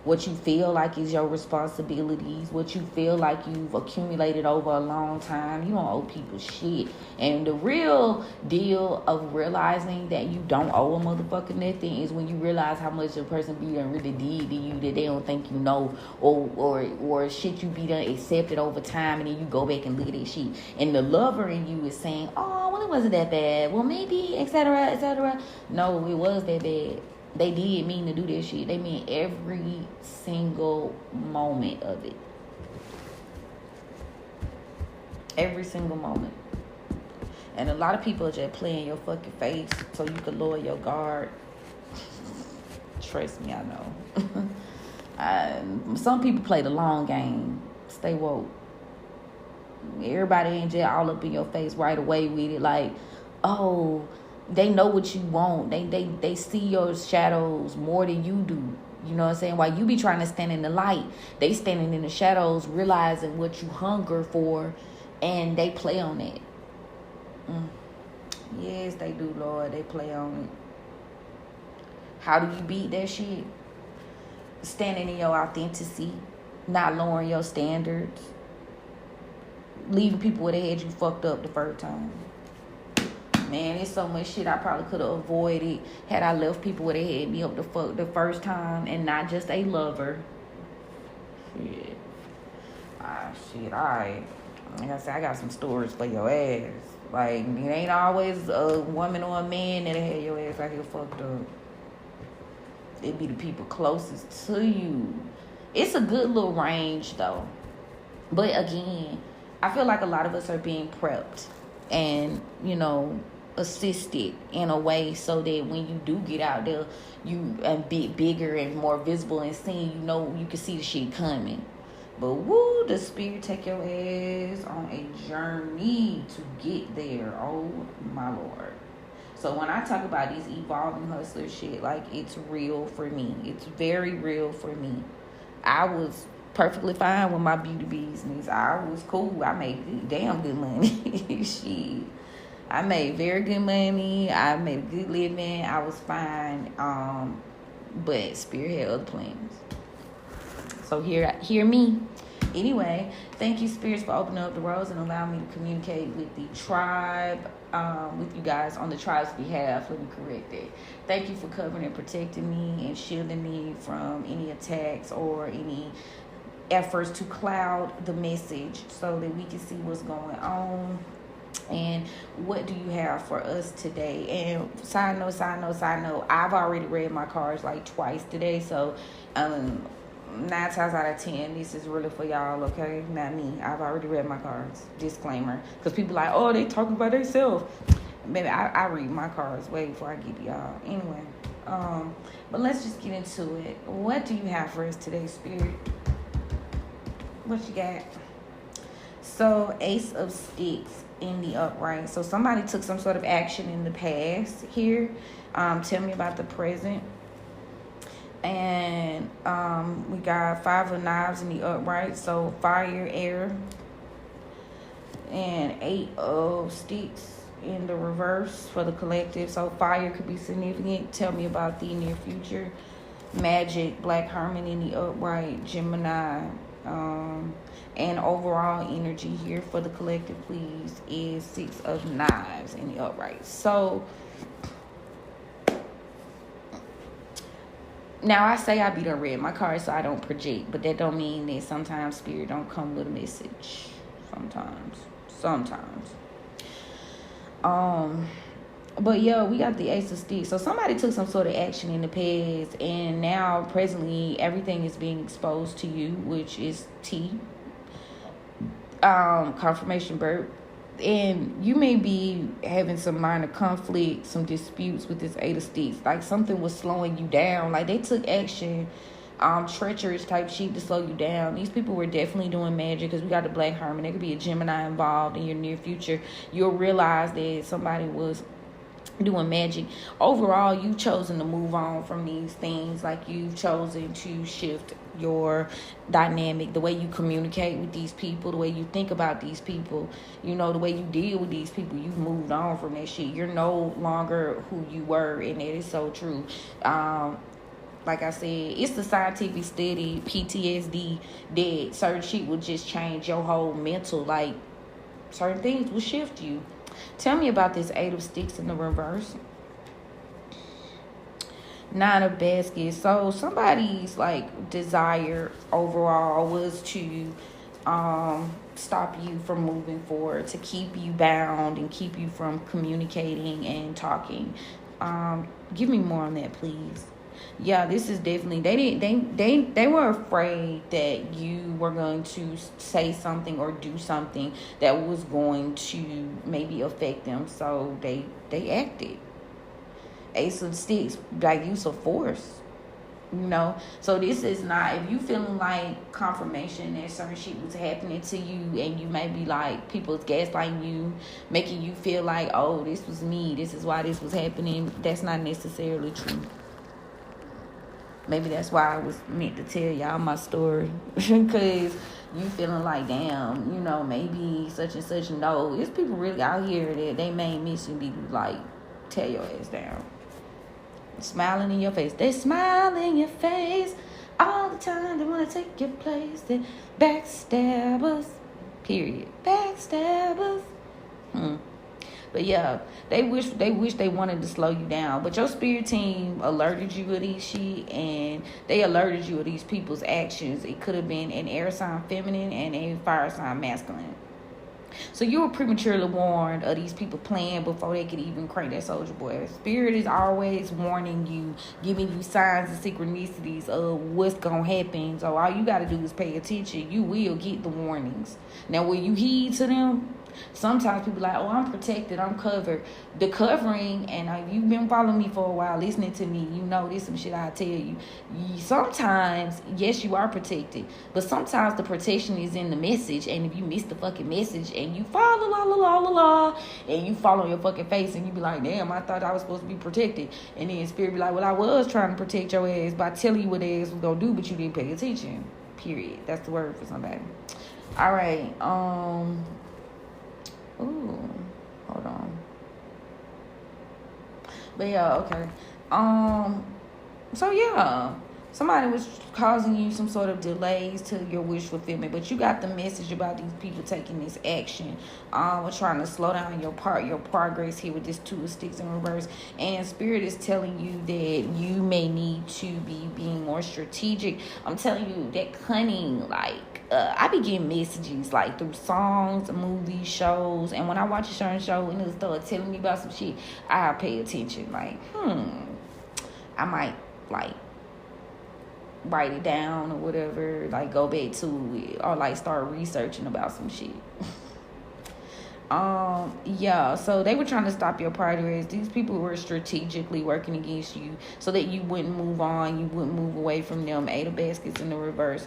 what you feel like is your responsibilities, what you feel like you've accumulated over a long time. You don't owe people shit. And the real deal of realizing that you don't owe a motherfucker nothing is when you realize how much a person be done really did to you that they don't think you know, or shit you be done accepted over time, and then you go back and look at that shit. And the lover in you is saying, oh, well, it wasn't that bad. Well, maybe, etc., etc. No, it was that bad. They did mean to do this shit. They mean every single moment of it. Every single moment. And a lot of people are just playing your fucking face so you can lower your guard. Trust me, I know. Some people play the long game. Stay woke. Everybody ain't just all up in your face right away with it. Like, oh, they know what you want. They see your shadows more than you do. You know what I'm saying? While you be trying to stand in the light, they standing in the shadows, realizing what you hunger for, and they play on it. Yes, they do, Lord. They play on it. How do you beat that shit? Standing in your authenticity, not lowering your standards, leaving people where they had you fucked up the first time. Man, there's so much shit I probably could have avoided had I left people where they had me up the fuck the first time and not just a lover. Shit. Shit, alright. Like I said, I got some stories for your ass. Like, it ain't always a woman or a man that'll have your ass out here fucked up. It be the people closest to you. It's a good little range, though. But again, I feel like a lot of us are being prepped and, assisted in a way so that when you do get out there, you a bit bigger and more visible and seen, you can see the shit coming. But woo, the spirit take your ass on a journey to get there. Oh my Lord. So when I talk about these evolving hustler shit, like, it's real for me. It's very real for me. I was perfectly fine with my beauty business. I was cool. I made damn good money. Shit. I made very good money. I made a good living. I was fine. But Spirit had other plans. So hear me. Anyway, thank you, Spirits, for opening up the roads and allowing me to communicate with the tribe, with you guys on the tribe's behalf. Let me correct that. Thank you for covering and protecting me and shielding me from any attacks or any efforts to cloud the message so that we can see what's going on. And what do you have for us today? And side note, I've already read my cards like twice today, so 9 times out of 10, this is really for y'all, okay? Not me. I've already read my cards. Disclaimer. Because people like, oh, they talking about themselves. Maybe I read my cards way before I get to y'all. Anyway, but let's just get into it. What do you have for us today, Spirit? What you got? So, Ace of Sticks in the upright. So somebody took some sort of action in the past here. Tell me about the present. And we got 5 of Knives in the upright. So fire, air. And 8 of Sticks in the reverse for the collective. So fire could be significant. Tell me about the near future. Magic, Black Hermit in the upright. Gemini. And overall energy here for the collective, please, is 6 of Knives in the upright. So now I say I be done read my cards so I don't project, but that don't mean that sometimes Spirit don't come with a message. Sometimes. But yeah, we got the Ace of Sticks. So somebody took some sort of action in the past, and now presently everything is being exposed to you, which is T. Confirmation burp. And you may be having some minor conflict, some disputes with this 8 of Sticks. Like something was slowing you down. Like they took action, treacherous type shit to slow you down. These people were definitely doing magic because we got the Black Hermit. There could be a Gemini involved in your near future. You'll realize that somebody was doing magic. Overall, you've chosen to move on from these things. Like you've chosen to shift your dynamic, the way you communicate with these people, the way you think about these people, you know, the way you deal with these people. You've moved on from that shit. You're no longer who you were, and that is so true. Like I said, it's the scientific study, PTSD, that certain shit will just change your whole mental, like certain things will shift you. Tell me about this 8 of Sticks in the reverse. 9 of Baskets. So somebody's like desire overall was to stop you from moving forward, to keep you bound and keep you from communicating and talking. Give me more on that, please. Yeah, this is definitely, they were afraid that you were going to say something or do something that was going to maybe affect them, so they acted. Ace of Sticks, like use of force, you know. So this is not, if you feeling like confirmation that certain shit was happening to you, and you may be like, people's gaslighting you, making you feel like, oh, this was me, this is why this was happening. That's not necessarily true. Maybe that's why I was meant to tell y'all my story. Because you feeling like, damn, you know, maybe such and such. No, it's people really out here that they main mission be like, tear your ass down. Smiling in your face. They smile in your face all the time. They want to take your place. They backstabbers. Period. Backstabbers. But yeah, they wish they wanted to slow you down. But your spirit team alerted you of these shit, and they alerted you of these people's actions. It could have been an air sign feminine and a fire sign masculine. So you were prematurely warned of these people playing before they could even crank that soldier boy. Spirit is always warning you, giving you signs and synchronicities of what's going to happen. So all you got to do is pay attention. You will get the warnings. Now, will you heed to them? Sometimes people like, oh, I'm protected, I'm covered. The covering, and you've been following me for a while, listening to me, you know this some shit I tell you. Sometimes, yes, you are protected, but sometimes the protection is in the message, and if you miss the fucking message and you follow and you fall on your fucking face and you be like, damn, I thought I was supposed to be protected, and then Spirit be like, well, I was trying to protect your ass by telling you what the ass was gonna do, but you didn't pay attention. Period. That's the word for somebody. All right. Ooh, hold on. But yeah, okay. So yeah, somebody was causing you some sort of delays to your wish fulfillment, but you got the message about these people taking this action. We're trying to slow down your progress here with this two of sticks in reverse, and spirit is telling you that you may need to be being more strategic. I'm telling you that cunning, like. I be getting messages like through songs, movies, shows, and when I watch a certain show and it'll start telling me about some shit, I pay attention. Like, I might like write it down or whatever, like go back to it or like start researching about some shit. Yeah, so they were trying to stop your progress. These people were strategically working against you so that you wouldn't move on, you wouldn't move away from them. Eight of Baskets in the reverse.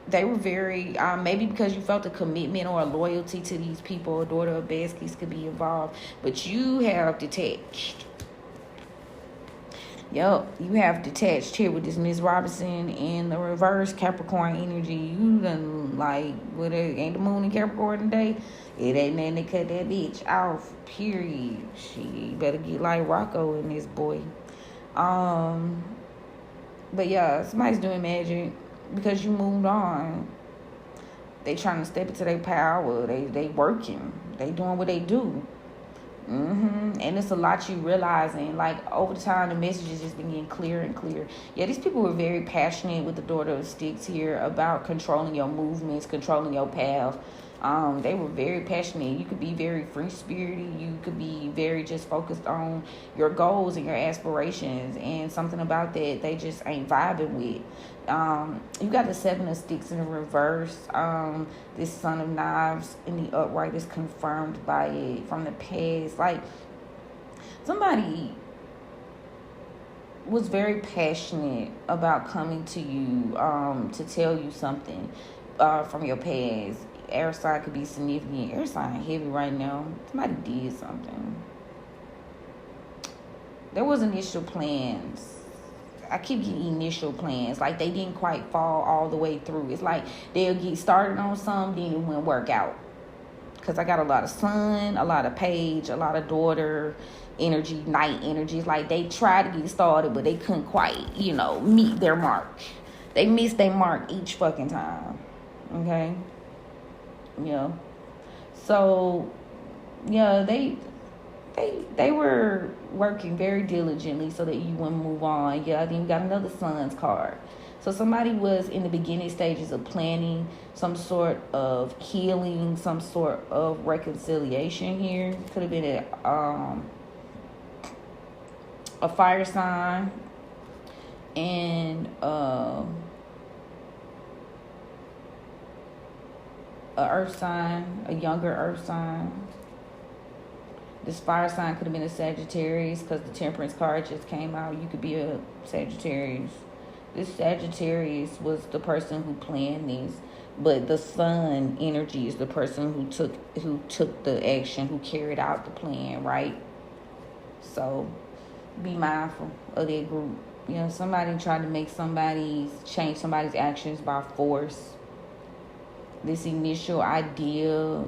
They were very, maybe because you felt a commitment or a loyalty to these people, a daughter of Baskets could be involved, but you have detached. Yep, you have detached here with this Miss Robinson in the reverse Capricorn energy. You done like, what ain't the moon in Capricorn today? It ain't nothing to cut that bitch off, period. She better get like Rocco in this boy. But yeah, somebody's doing magic because you moved on. They trying to step into their power. They working. They doing what they do. And it's a lot you realizing. Like over time, the messages just been getting clearer and clearer. Yeah, these people were very passionate with the Daughter of Sticks here about controlling your movements, controlling your path. They were very passionate. You could be very free spirited. You could be very just focused on your goals and your aspirations. And something about that they just ain't vibing with. You got the Seven of Sticks in the reverse. This Son of Knives in the upright is confirmed by it from the past. Like somebody was very passionate about coming to you to tell you something from your past. Air sign could be significant. Air sign heavy right now. Somebody did something. There was initial plans. I keep getting initial plans. Like they didn't quite fall all the way through. It's like they'll get started on something, then it won't work out. Because I got a lot of sun, a lot of page, a lot of daughter energy, night energy. It's like they tried to get started, but they couldn't quite, meet their mark. They missed their mark each fucking time. Okay? Yeah. So, yeah, they were working very diligently so that you wouldn't move on. Yeah, then you got another Sun's card. So somebody was in the beginning stages of planning some sort of healing, some sort of reconciliation here. Could have been a fire sign and a earth sign, a younger earth sign. This fire sign could have been a Sagittarius because the Temperance card just came out. You could be a Sagittarius. This Sagittarius was the person who planned this, but the sun energy is the person who took the action, who carried out the plan, right? So be mindful of that group. Somebody tried to change somebody's actions by force. This initial idea,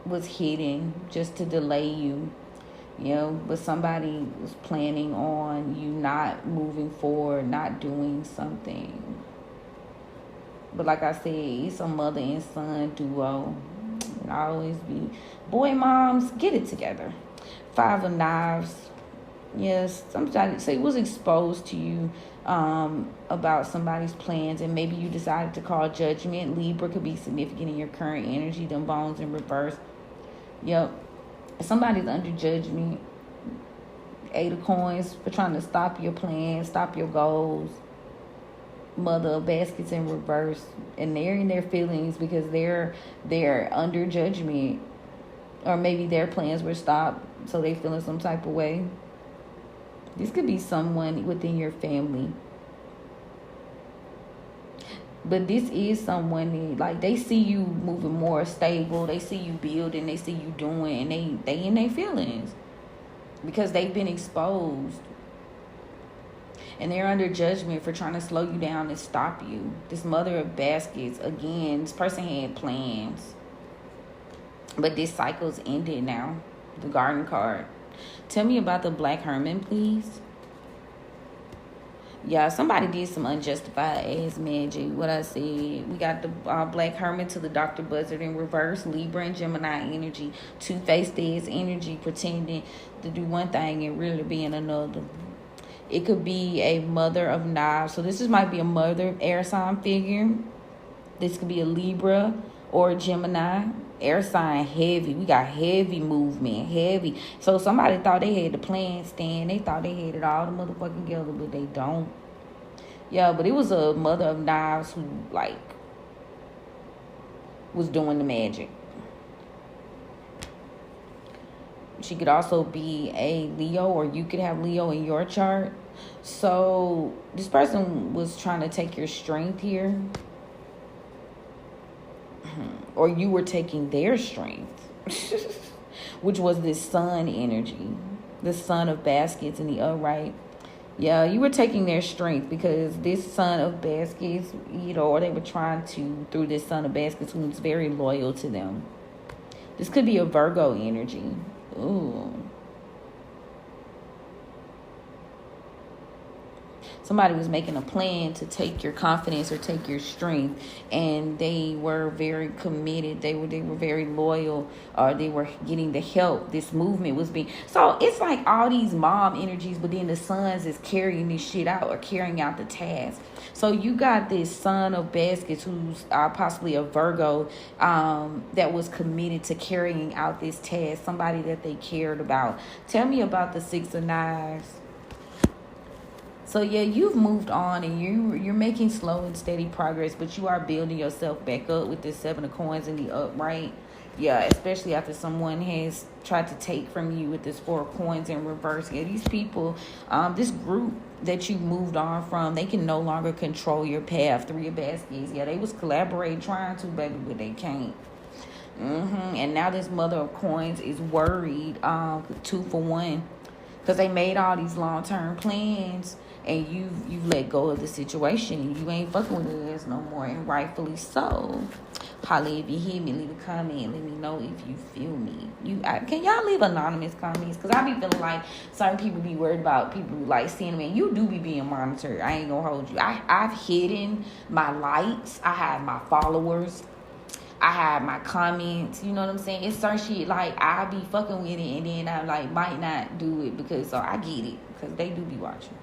was hidden just to delay you, but somebody was planning on you not moving forward, not doing something. But like I said, it's a mother and son duo. It always be boy moms, get it together. Five of Knives. Yes, sometimes it was exposed to you about somebody's plans, and maybe you decided to call judgment. Libra could be significant in your current energy. Them bones in reverse. Yep, somebody's under judgment. Eight of Coins for trying to stop your plans, stop your goals. Mother of Baskets in reverse, and they're in their feelings because they're under judgment, or maybe their plans were stopped, so they feeling some type of way. This could be someone within your family. But this is someone that, they see you moving more stable. They see you building. They see you doing. And they in their feelings. Because they've been exposed. And they're under judgment for trying to slow you down and stop you. This Mother of Baskets, again, this person had plans. But this cycle's ended now. The Garden card. Tell me about the Black Hermit, please. Yeah, somebody did some unjustified ass magic. What I said, we got the Black Hermit to the Dr. Buzzard in reverse, Libra and Gemini energy, two-faced ass energy, pretending to do one thing and really being another. It could be a Mother of Knives. So this might be a mother air sign figure. This could be a Libra or a Gemini. Air sign heavy. We got heavy movement. Heavy. So somebody thought they had the plan stand. They thought they had it all the motherfucking together, but they don't. Yeah, but it was a Mother of Knives who, like, was doing the magic. She could also be a Leo, or you could have Leo in your chart. So this person was trying to take your strength here. Or you were taking their strength, which was this Sun energy, the Sun of Baskets in the upright. Yeah, you were taking their strength because this Sun of Baskets, or they were trying to, through this Sun of Baskets, who's very loyal to them. This could be a Virgo energy. Ooh. Somebody was making a plan to take your confidence or take your strength, and they were very committed. They were very loyal, or they were getting the help. This movement was being, so it's like all these mom energies, but then the sons is carrying this shit out or carrying out the task. So you got this Son of Baskets who's possibly a Virgo that was committed to carrying out this task. Somebody that they cared about. Tell me about the Six of Knives. So yeah, you've moved on and you're making slow and steady progress, but you are building yourself back up with this Seven of Coins in the upright. Yeah, especially after someone has tried to take from you with this Four of Coins in reverse. Yeah, these people, this group that you moved on from, they can no longer control your path. Three of Baskets. Yeah, they was collaborating, trying to, baby, but they can't. And now this Mother of Coins is worried, 2 for 1, because they made all these long-term plans. And you've let go of the situation. You ain't fucking with it ass no more, and rightfully so. Holly, if you hear me, leave a comment. Let me know if you feel me. Can y'all leave anonymous comments? Because I be feeling like certain people be worried about people like seeing me. And you do be being monitored. I ain't gonna hold you. I've hidden my likes. I have my followers. I have my comments. You know what I'm saying? It's certain shit like I be fucking with it, and then I like might not do it because I get it because they do be watching.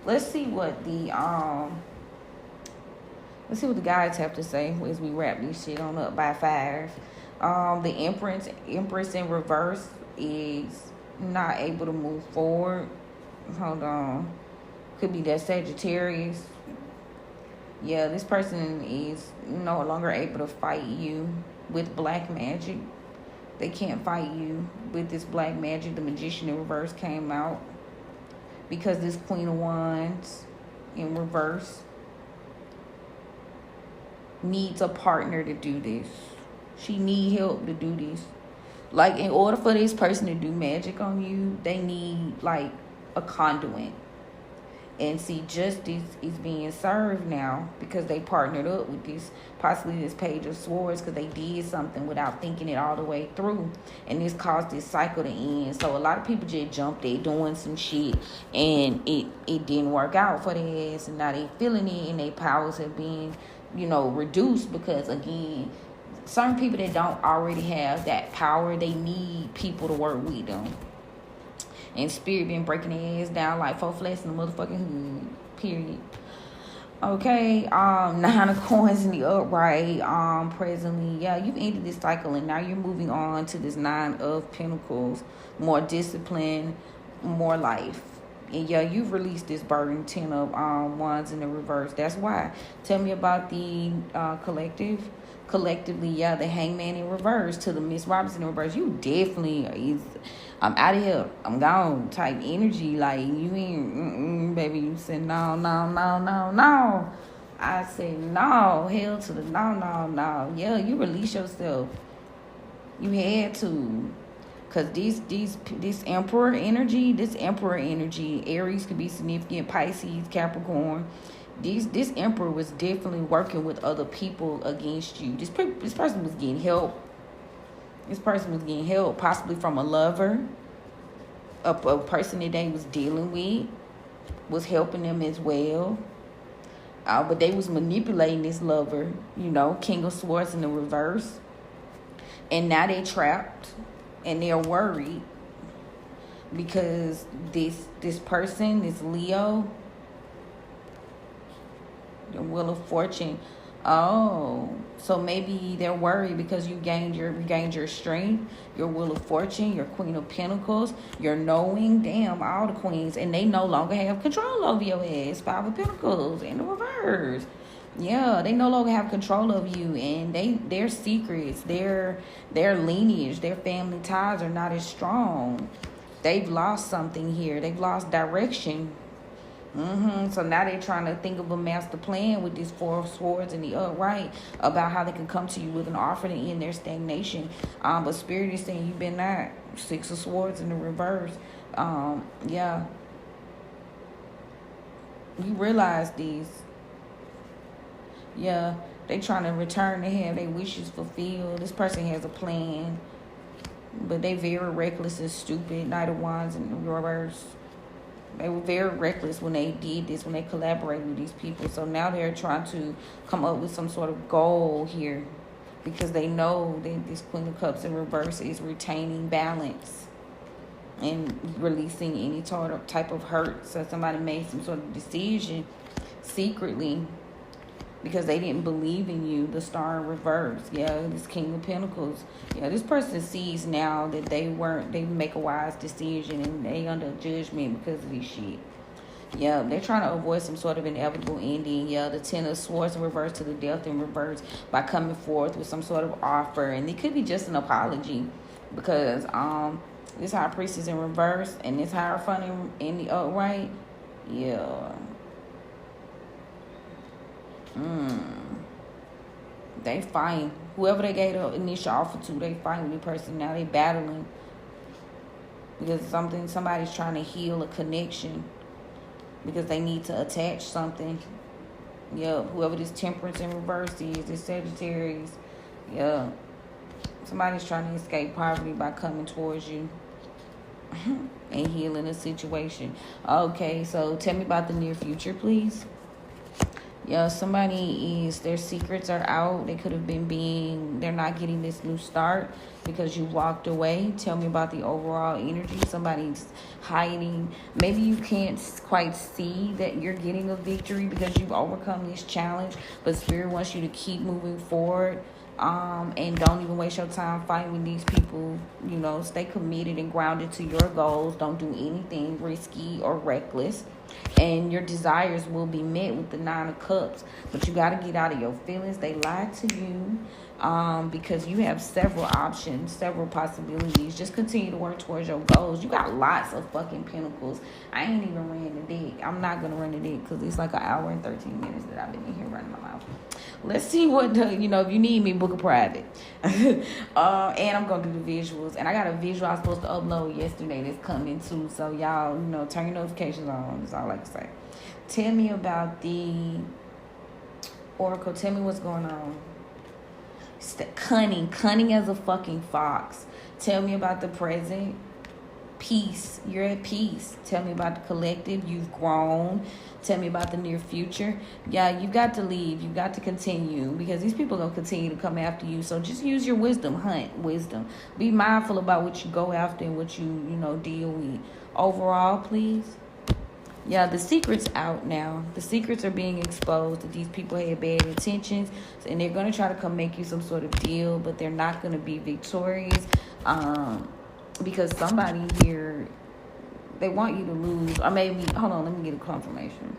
Let's see what the guys have to say as we wrap this shit on up by 5. The Empress in reverse is not able to move forward. Hold on. Could be that Sagittarius. Yeah, this person is no longer able to fight you with black magic. They can't fight you with this black magic. The Magician in reverse came out. Because this Queen of Wands in reverse needs a partner to do this. She need help to do this. Like, in order for this person to do magic on you, they need, like, a conduit. And see, justice is being served now because they partnered up with this, possibly this Page of Swords, because they did something without thinking it all the way through. And this caused this cycle to end. So a lot of people just jumped there doing some shit, and it didn't work out for their ass. And now they feeling it, and their powers have been, reduced because, again, certain people that don't already have that power, they need people to work with them. And Spirit been breaking their ass down like 4 flats in the motherfucking hood. Period. Okay. 9 of Coins in the upright. Presently, yeah, you've ended this cycle and now you're moving on to this 9 of Pentacles. More discipline, more life. And yeah, you've released this burden. 10 of Wands in the reverse. That's why. Tell me about the collective. Collectively, yeah, the Hangman in reverse to the Miss Robinson in reverse. You definitely is. I'm out of here. I'm gone. Type energy. Like, you ain't, baby. You said no. I said no. Hell to the no. Yeah, you release yourself. You had to. Because this Emperor energy, Aries could be significant, Pisces, Capricorn. This Emperor was definitely working with other people against you. This person was getting help. This person was getting help, possibly from a lover, a person that they was dealing with was helping them as well. But they was manipulating this lover, King of Swords in the reverse. And now they trapped and they're worried because this person, this Leo, the Wheel of Fortune. Oh, so maybe they're worried because you gained your strength, your Wheel of Fortune, your Queen of Pentacles, your knowing, damn, all the queens, and they no longer have control over your ass. Five of Pentacles in the reverse. Yeah, they no longer have control of you, and their secrets, their lineage, their family ties are not as strong. They've lost something here. They've lost direction. So now they're trying to think of a master plan with these Four of Swords and the upright about how they can come to you with an offer to end their stagnation. But Spirit is saying you've been that. Six of Swords in the reverse. Yeah. You realize these. Yeah, they trying to return to have their wishes fulfilled. This person has a plan, but they very reckless and stupid. Knight of Wands in the reverse. They were very reckless when they did this, when they collaborated with these people. So now they're trying to come up with some sort of goal here because they know that this Queen of Cups in reverse is retaining balance and releasing any type of hurt. So somebody made some sort of decision secretly because they didn't believe in you. The Star in reverse. Yeah, this King of Pentacles. Yeah, this person sees now that they make a wise decision and they under judgment because of this shit. Yeah, they're trying to avoid some sort of inevitable ending. Yeah, the Ten of Swords in reverse to the Death in reverse by coming forth with some sort of offer. And it could be just an apology because this High Priestess in reverse and this Hierophant in the upright. Yeah. They fighting. Whoever they gave the initial offer to, they fighting with the person. Now they battling because somebody's trying to heal a connection because they need to attach something. Yeah, whoever this Temperance in reverse is, this Sagittarius. Yeah, somebody's trying to escape poverty by coming towards you and healing a situation. Okay, so tell me about the near future, please. Yeah, their secrets are out. They could have they're not getting this new start because you walked away. Tell me about the overall energy. Somebody's hiding. Maybe you can't quite see that you're getting a victory because you've overcome this challenge, but Spirit wants you to keep moving forward. And don't even waste your time fighting with these people. Stay committed and grounded to your goals. Don't do anything risky or reckless. And your desires will be met with the Nine of Cups. But you got to get out of your feelings. They lied to you because you have several options, several possibilities. Just continue to work towards your goals. You got lots of fucking pentacles. I ain't even ran the deck. I'm not going to run the deck because it's like an hour and 13 minutes that I've been in here running my mouth. Let's see what, if you need me, book a private. And I'm going to do the visuals. And I got a visual I was supposed to upload yesterday that's coming too. So y'all, turn your notifications on. That's all I like to say. Tell me about the Oracle. Tell me what's going on. Cunning as a fucking fox. Tell me about the present. Peace. You're at peace. Tell me about the collective. You've grown. Tell me about the near future. Yeah, you got to leave. You got to continue because these people are going to continue to come after you. So just use your wisdom. Hunt wisdom. Be mindful about what you go after and what you deal with. Overall, please. Yeah, the secret's out now. The secrets are being exposed that these people had bad intentions. And they're going to try to come make you some sort of deal. But they're not going to be victorious. Because somebody here, they want you to lose. Or maybe, hold on, let me get a confirmation.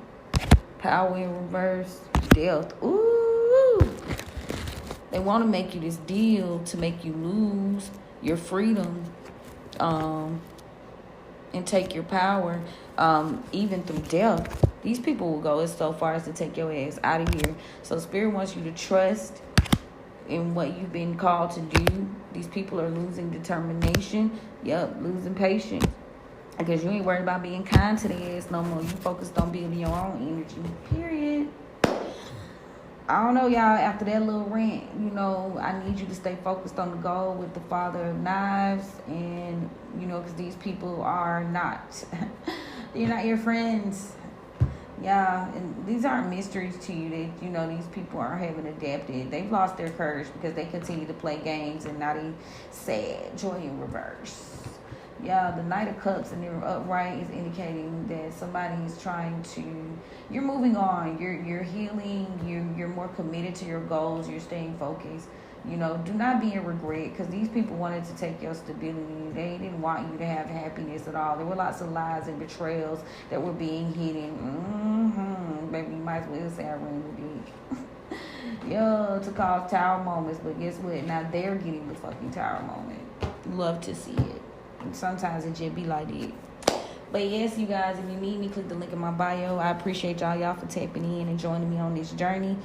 Power in reverse. Death. Ooh. They want to make you this deal to make you lose your freedom. And take your power, even through death. These people will go as so far as to take your ass out of here. So Spirit wants you to trust in what you've been called to do. These people are losing determination. Yep, losing patience. Because you ain't worried about being kind to their ass no more. You focused on building your own energy. Period. I don't know, y'all. After that little rant, you know, I need you to stay focused on the goal with the Father of Knives, and you know, because these people are not, they're not your friends. Yeah, and these aren't mysteries to you that, you know, these people are haven't adapted. They've lost their courage because they continue to play games, and now they sad, joy in reverse. Yeah, the Knight of Cups and the upright is indicating that somebody is trying to, you're moving on, you're healing, you're more committed to your goals, you're staying focused. You know, do not be in regret, because these people wanted to take your stability. They didn't want you to have happiness at all. There were lots of lies and betrayals that were being hidden. Baby, you might as well say I ran the dick. Yo, to cause tower moments, but guess what? Now they're getting the fucking tower moment. Love to see it. And sometimes it just be like that. But yes, you guys, if you need me, click the link in my bio. I appreciate y'all for tapping in and joining me on this journey.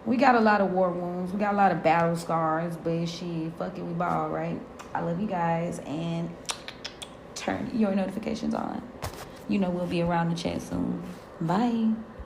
We got a lot of war wounds. We got a lot of battle scars. But shit, fuck it, we ball, right? I love you guys. And turn your notifications on. You know we'll be around the chat soon. Bye.